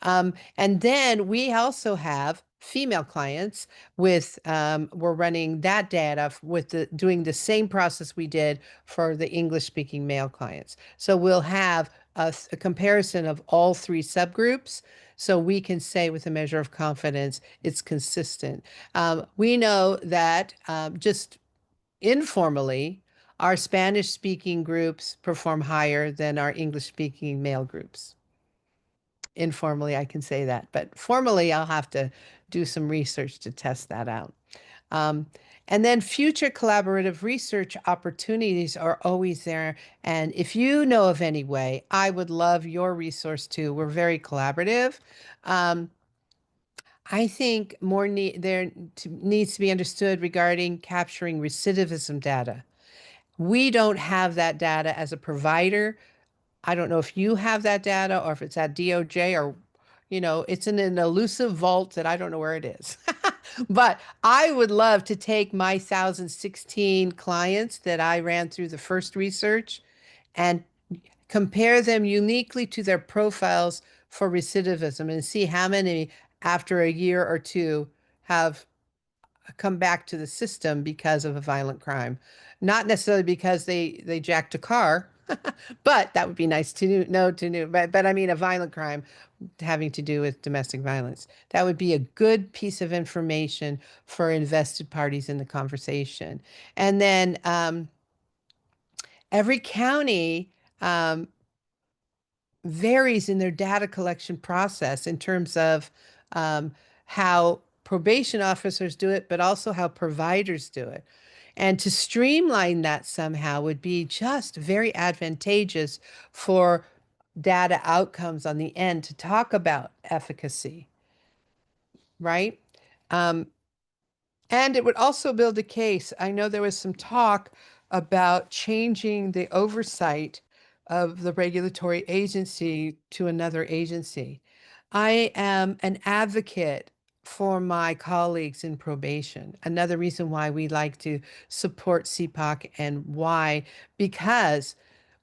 Speaker 2: And then we also have female clients we're running that data with doing the same process we did for the English speaking male clients. So we'll have a comparison of all 3 subgroups. So we can say with a measure of confidence, it's consistent. We know that just informally, our Spanish speaking groups perform higher than our English speaking male groups. Informally, I can say that, but formally, I'll have to do some research to test that out. Um, and then future collaborative research opportunities are always there. And if you know of any way, I would love your resource too. We're very collaborative. I think needs to be understood regarding capturing recidivism data. We don't have that data as a provider. I don't know if you have that data or if it's at DOJ or, it's in an elusive vault that I don't know where it is. But I would love to take my 1,016 clients that I ran through the first research and compare them uniquely to their profiles for recidivism and see how many after a year or two have come back to the system because of a violent crime. Not necessarily because they jacked a car, but that would be nice to know but I mean a violent crime having to do with domestic violence. That would be a good piece of information for invested parties in the conversation. And then every county varies in their data collection process in terms of how probation officers do it, but also how providers do it. And to streamline that somehow would be just very advantageous for data outcomes on the end to talk about efficacy, right? Um, and it would also build a case. I know there was some talk about changing the oversight of the regulatory agency to another agency. I am an advocate for my colleagues in probation. Another reason why we like to support CPOC and why, because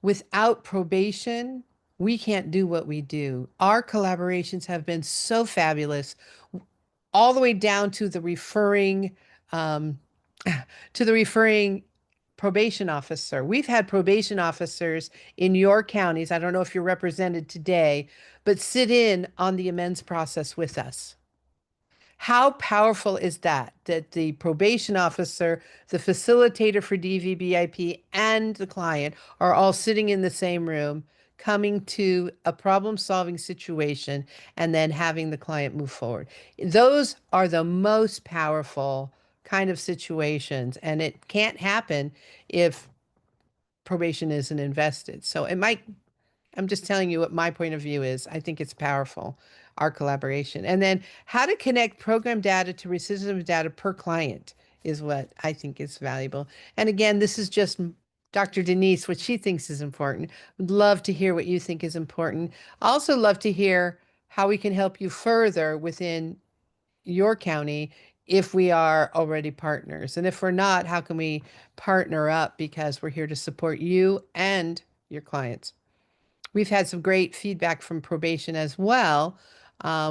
Speaker 2: without probation, we can't do what we do. Our collaborations have been so fabulous all the way down to the referring um, to the referring probation officer. We've had probation officers in your counties, I don't know if you're represented today, but sit in on the amends process with us. How powerful is that? That the probation officer, the facilitator for DVBIP, and the client are all sitting in the same room, coming to a problem-solving situation, and then having the client move forward. Those are the most powerful kind of situations, and it can't happen if probation isn't invested. So it might I'm just telling you what my point of view is. I think it's powerful, our collaboration. And then how to connect program data to recidivism data per client is what I think is valuable. And again, this is just Dr. Denise, what she thinks is important. Would love to hear what you think is important. Also love to hear how we can help you further within your county if we are already partners. And if we're not, how can we partner up because we're here to support you and your clients. We've had some great feedback from probation as well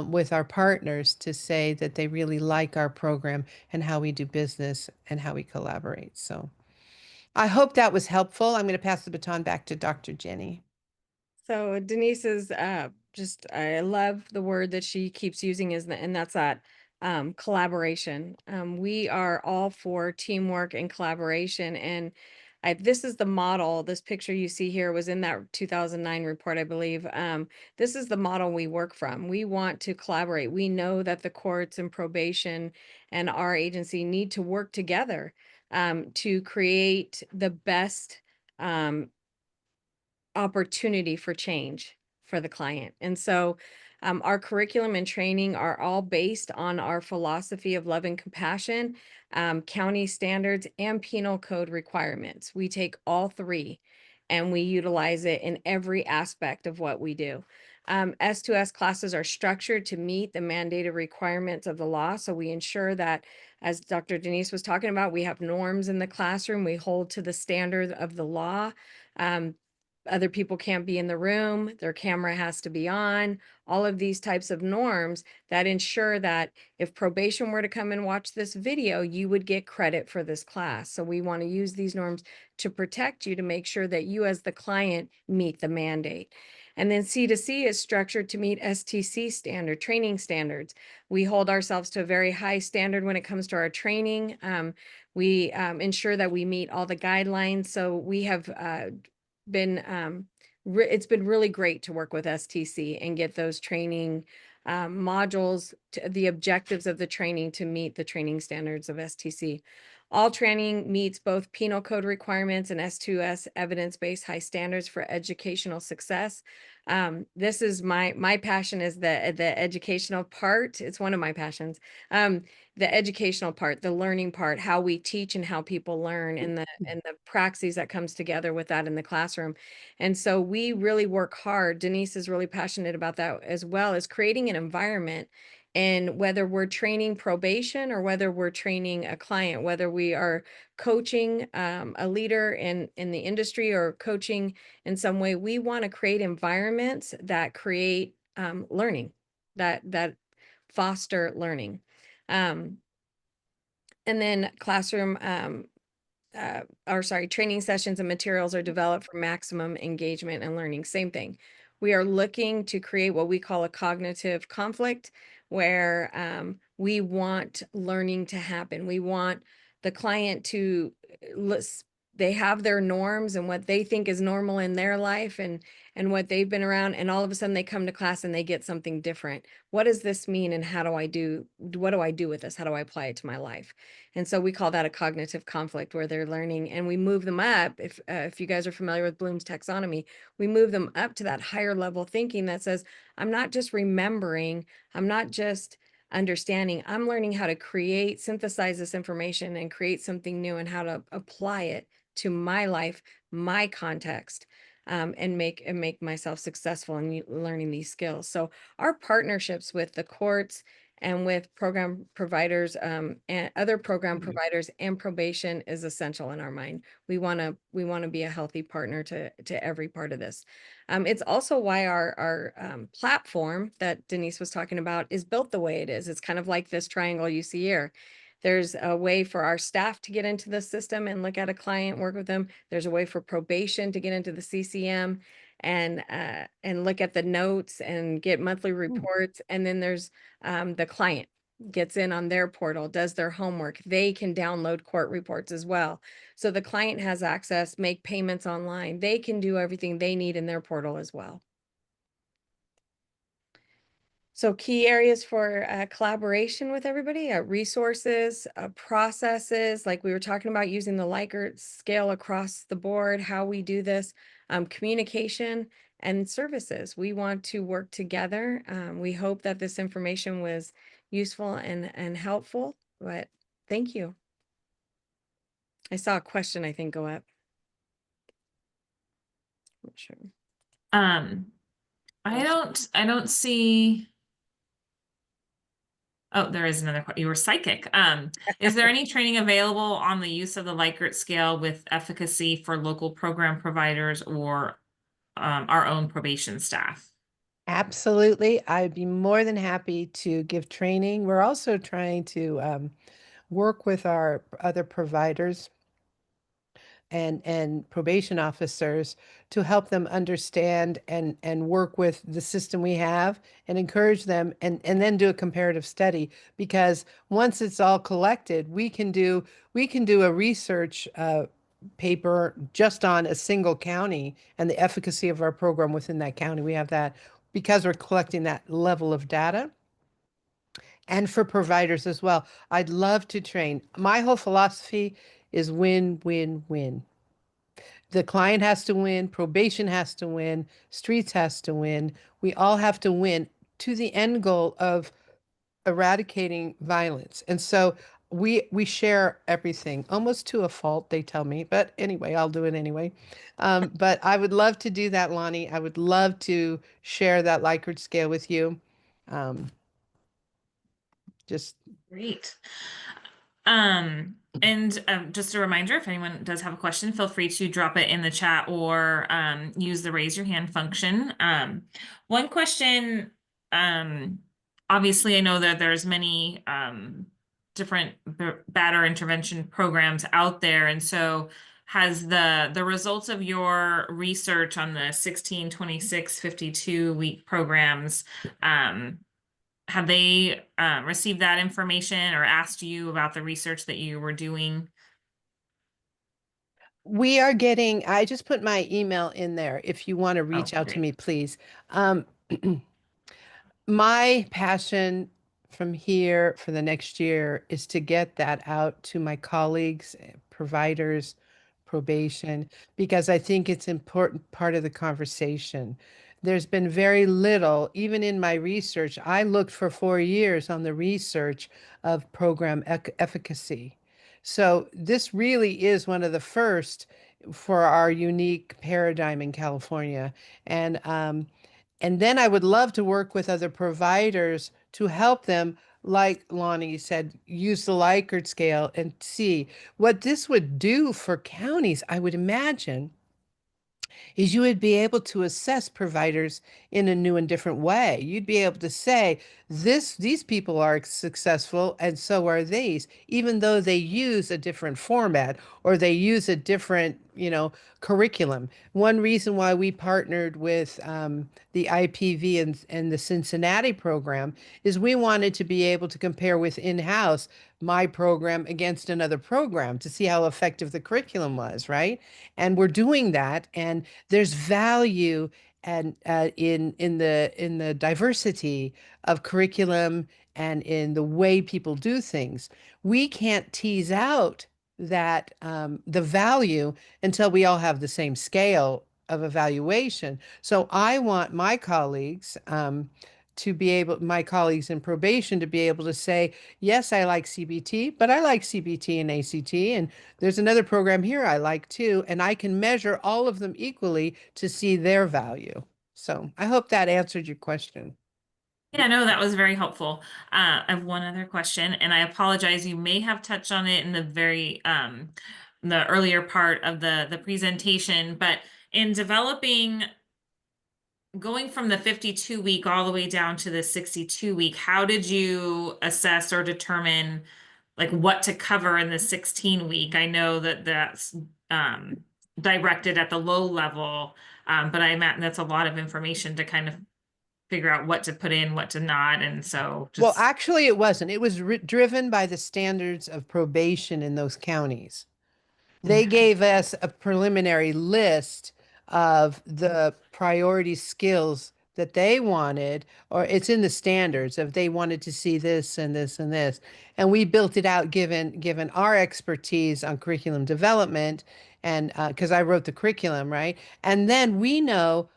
Speaker 2: with our partners to say that they really like our program and how we do business and how we collaborate. So I hope that was helpful. I'm going to pass the baton back to Dr. Jenny.
Speaker 3: So Denise is just, I love the word that she keeps using, and that's that collaboration. We are all for teamwork and collaboration, and this is the model. This picture you see here was in that 2009 report, I believe. This is the model we work from. We want to collaborate. We know that the courts and probation and our agency need to work together to create the best opportunity for change for the client. And so our curriculum and training are all based on our philosophy of love and compassion, county standards, and penal code requirements. We take all three and we utilize it in every aspect of what we do. S2S classes are structured to meet the mandated requirements of the law. So we ensure that, as Dr. Denise was talking about, we have norms in the classroom. We hold to the standard of the law. Other people can't be in the room, their camera has to be on, all of these types of norms that ensure that if probation were to come and watch this video, you would get credit for this class. So we want to use these norms to protect you, to make sure that you as the client meet the mandate. And then C2C is structured to meet STC standard, training standards. We hold ourselves to a very high standard when it comes to our training. We ensure that we meet all the guidelines. So we have it's been really great to work with STC and get those training modules, the objectives of the training to meet the training standards of STC. All training meets both penal code requirements and S2S evidence-based high standards for educational success. This is my passion is the educational part. It's one of my passions. The educational part, the learning part, how we teach and how people learn, and the praxis that comes together with that in the classroom. And so we really work hard. Denise is really passionate about that, as well as creating an environment. And whether we're training probation or whether we're training a client, whether we are coaching a leader in the industry or coaching in some way, we want to create environments that create learning, that foster learning. And then classroom, training sessions and materials are developed for maximum engagement and learning. Same thing. We are looking to create what we call a cognitive conflict, where we want learning to happen. We want the client to they have their norms and what they think is normal in their life and what they've been around, and all of a sudden they come to class and they get something different. What does this mean, and what do I do with this? How do I apply it to my life? And so we call that a cognitive conflict, where they're learning, and we move them up. If you guys are familiar with Bloom's taxonomy, we move them up to that higher level thinking that says, I'm not just remembering, I'm not just understanding, I'm learning how to synthesize this information and create something new, and how to apply it to my life, my context, and make myself successful in learning these skills. So our partnerships with the courts and with program providers, and other program providers and probation is essential in our mind. We want to be a healthy partner to every part of this. It's also why our platform that Denise was talking about is built the way it is. It's kind of like this triangle you see here. There's a way for our staff to get into the system and look at a client, work with them. There's a way for probation to get into the CCM and look at the notes and get monthly reports. And then there's the client gets in on their portal, does their homework. They can download court reports as well. So the client has access, make payments online. They can do everything they need in their portal as well. So key areas for collaboration with everybody, resources, processes, like we were talking about, using the Likert scale across the board, how we do this, communication and services. We want to work together. We hope that this information was useful and helpful, but thank you. I saw a question, I think, go up. Not sure.
Speaker 1: I don't see. Oh, there is another question. You were psychic. Is there any training available on the use of the Likert scale with efficacy for local program providers or our own probation staff?
Speaker 2: Absolutely. I'd be more than happy to give training. We're also trying to work with our other providers and probation officers to help them understand and work with the system we have and encourage them and then do a comparative study, because once it's all collected, we can do a research paper just on a single county and the efficacy of our program within that county. We have that because we're collecting that level of data. And for providers as well. I'd love to train. My whole philosophy is win, win, win. The client has to win, probation has to win, streets has to win. We all have to win to the end goal of eradicating violence. And so we share everything, almost to a fault, they tell me. But anyway, I'll do it anyway. But I would love to do that, Lonnie. I would love to share that Likert scale with you. Um, just
Speaker 1: Great. And just a reminder, if anyone does have a question, feel free to drop it in the chat or use the raise your hand function. One question, obviously I know that there's many different batter intervention programs out there. And so has the results of your research on the 16, 26, 52-week programs, have they received that information or asked you about the research that you were doing?
Speaker 2: we are getting, I just put my email in there. If you want to
Speaker 1: Oh,
Speaker 2: reach out to
Speaker 1: great.
Speaker 2: me, please. Um, My passion from here for the next year is to get that out to my colleagues, providers, probation, because I think it's important part of the conversation. There's been very little, even in my research. I looked for 4 years on the research of program efficacy. So this really is one of the first for our unique paradigm in California. And then I would love to work with other providers to help them, like Lonnie said, use the Likert scale and see what this would do for counties. I would imagine is you would be able to assess providers in a new and different way. You'd be able to say, these people are successful and so are these, even though they use a different format or they use a different, curriculum. One reason why we partnered with the IPV and the Cincinnati program is we wanted to be able to compare with in-house my program against another program to see how effective the curriculum was, right? And we're doing that, and there's value and in the diversity of curriculum and in the way people do things. We can't tease out that the value until we all have the same scale of evaluation. So I want my colleagues to be able, my colleagues in probation to be able to say, yes, I like CBT, but I like CBT and ACT, and there's another program here I like too, and I can measure all of them equally to see their value. So I hope that answered your question.
Speaker 1: Yeah, no, that was very helpful. I have one other question, and I apologize. You may have touched on it in the earlier part of the presentation, but in developing, going from the 52 week all the way down to the 62 week, how did you assess or determine like what to cover in the 16 week? I know that that's directed at the low level, but I imagine that's a lot of information to kind of figure out what to put in, what to not. And so
Speaker 2: Well,
Speaker 1: just,
Speaker 2: actually, it wasn't. It was driven by the standards of probation in those counties. They
Speaker 1: okay.
Speaker 2: gave us a preliminary list of the priority skills that they wanted, or it's in the standards of they wanted to see this and this and this. And we built it out given our expertise on curriculum development and because I wrote the curriculum, right? And then we know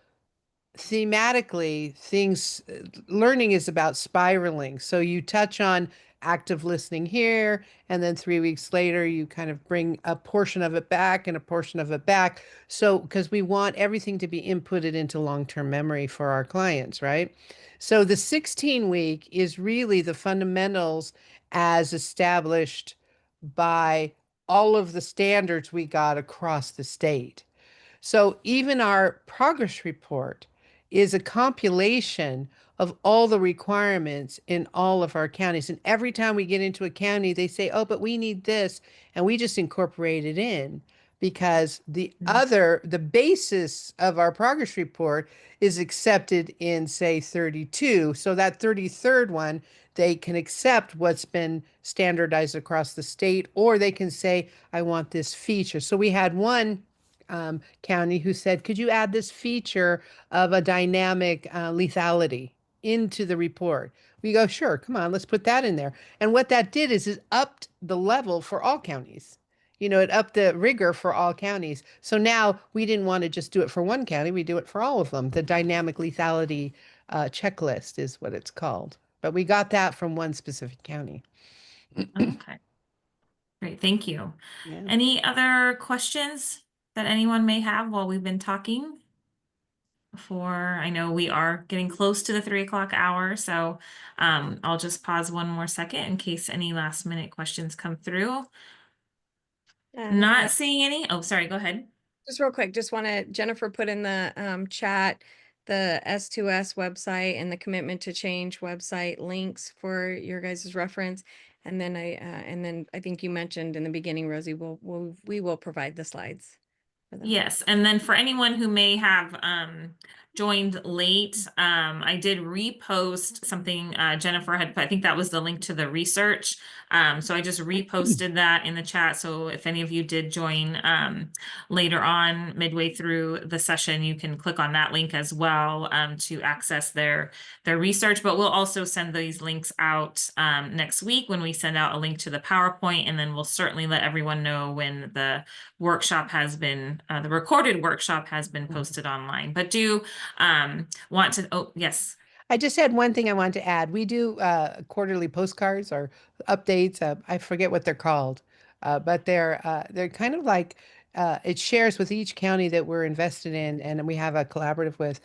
Speaker 2: thematically things learning is about spiraling, so you touch on active listening here, and then 3 weeks later you kind of bring a portion of it back and a portion of it back, so because we want everything to be inputted into long-term memory for our clients, right? So the 16 week is really the fundamentals as established by all of the standards we got across the state. So even our progress report is a compilation of all the requirements in all of our counties. And every time we get into a county, they say, oh, but we need this. And we just incorporate it in because the basis of our progress report is accepted in, say, 32. So that 33rd one, they can accept what's been standardized across the state, or they can say, I want this feature. So we had one county who said, could you add this feature of a dynamic lethality into the report? We go, sure, come on, let's put that in there. And what that did is it upped the level for all counties. You know, it upped the rigor for all counties. So now we didn't want to just do it for one county, we do it for all of them. The dynamic lethality checklist is what it's called. But we got that from one specific county.
Speaker 1: Okay. Great. Thank you.
Speaker 2: Yeah.
Speaker 1: Any other questions that anyone may have while we've been talking? Before I know we are getting close to the 3 o'clock hour, so I'll just pause one more second in case any last minute questions come through.
Speaker 3: And
Speaker 1: Not seeing any. Oh, sorry, go ahead.
Speaker 3: just real quick, just want to, Jennifer put in the chat the S2S website and the Commitment to Change website links for your guys' reference. And then I think you mentioned in the beginning, Rosie, we will provide the slides for them.
Speaker 1: Yes, and then for anyone who may have joined late, I did repost something Jennifer had put. I think that was the link to the research. So I just reposted that in the chat. So if any of you did join later on, midway through the session, you can click on that link as well to access their research. But we'll also send these links out next week when we send out a link to the PowerPoint, and then we'll certainly let everyone know when the workshop has been, the recorded workshop has been posted online. But do want to, oh, yes.
Speaker 2: I just had one thing I want to add. We do quarterly postcards or updates. I forget what they're called, but they're kind of like it shares with each county that we're invested in, and we have a collaborative with.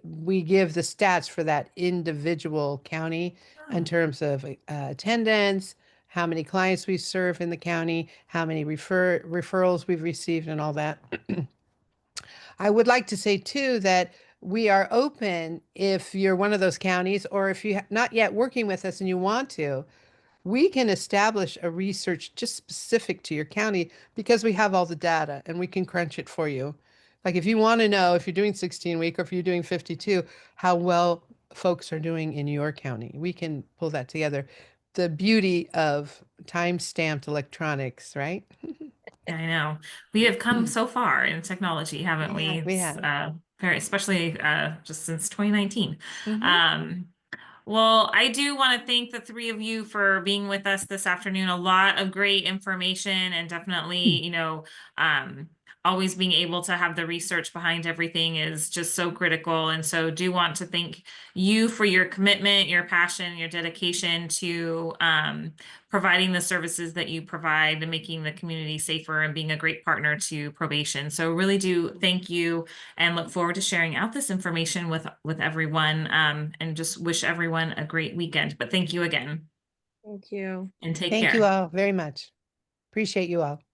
Speaker 2: We give the stats for that individual county in
Speaker 1: Oh,
Speaker 2: terms of attendance, how many clients we serve in the county, how many referrals we've received, and all that. I would like to say too that we are open if you're one of those counties, or if you're not yet working with us and you want to, we can establish a research just specific to your county because we have all the data and we can crunch it for you. Like if you want to know if you're doing 16 week or if you're doing 52, how well folks are doing in your county, we can pull that together. the beauty of time-stamped electronics, right?
Speaker 1: I know. We have come so far in technology, haven't we?
Speaker 2: Yeah, we
Speaker 1: It's
Speaker 2: have.
Speaker 1: very, especially just since 2019.
Speaker 2: Mhm.
Speaker 1: Um, well, I do want to thank the three of you for being with us this afternoon. A lot of great information and definitely, um, always being able to have the research behind everything is just so critical. And so do want to thank you for your commitment, your passion, your dedication to providing the services that you provide and making the community safer and being a great partner to probation. So really do thank you and look forward to sharing out this information with everyone, and just wish everyone a great weekend. But thank you again
Speaker 3: Thank you.
Speaker 1: and take
Speaker 2: Thank you
Speaker 1: care.
Speaker 2: all very much. Appreciate you all.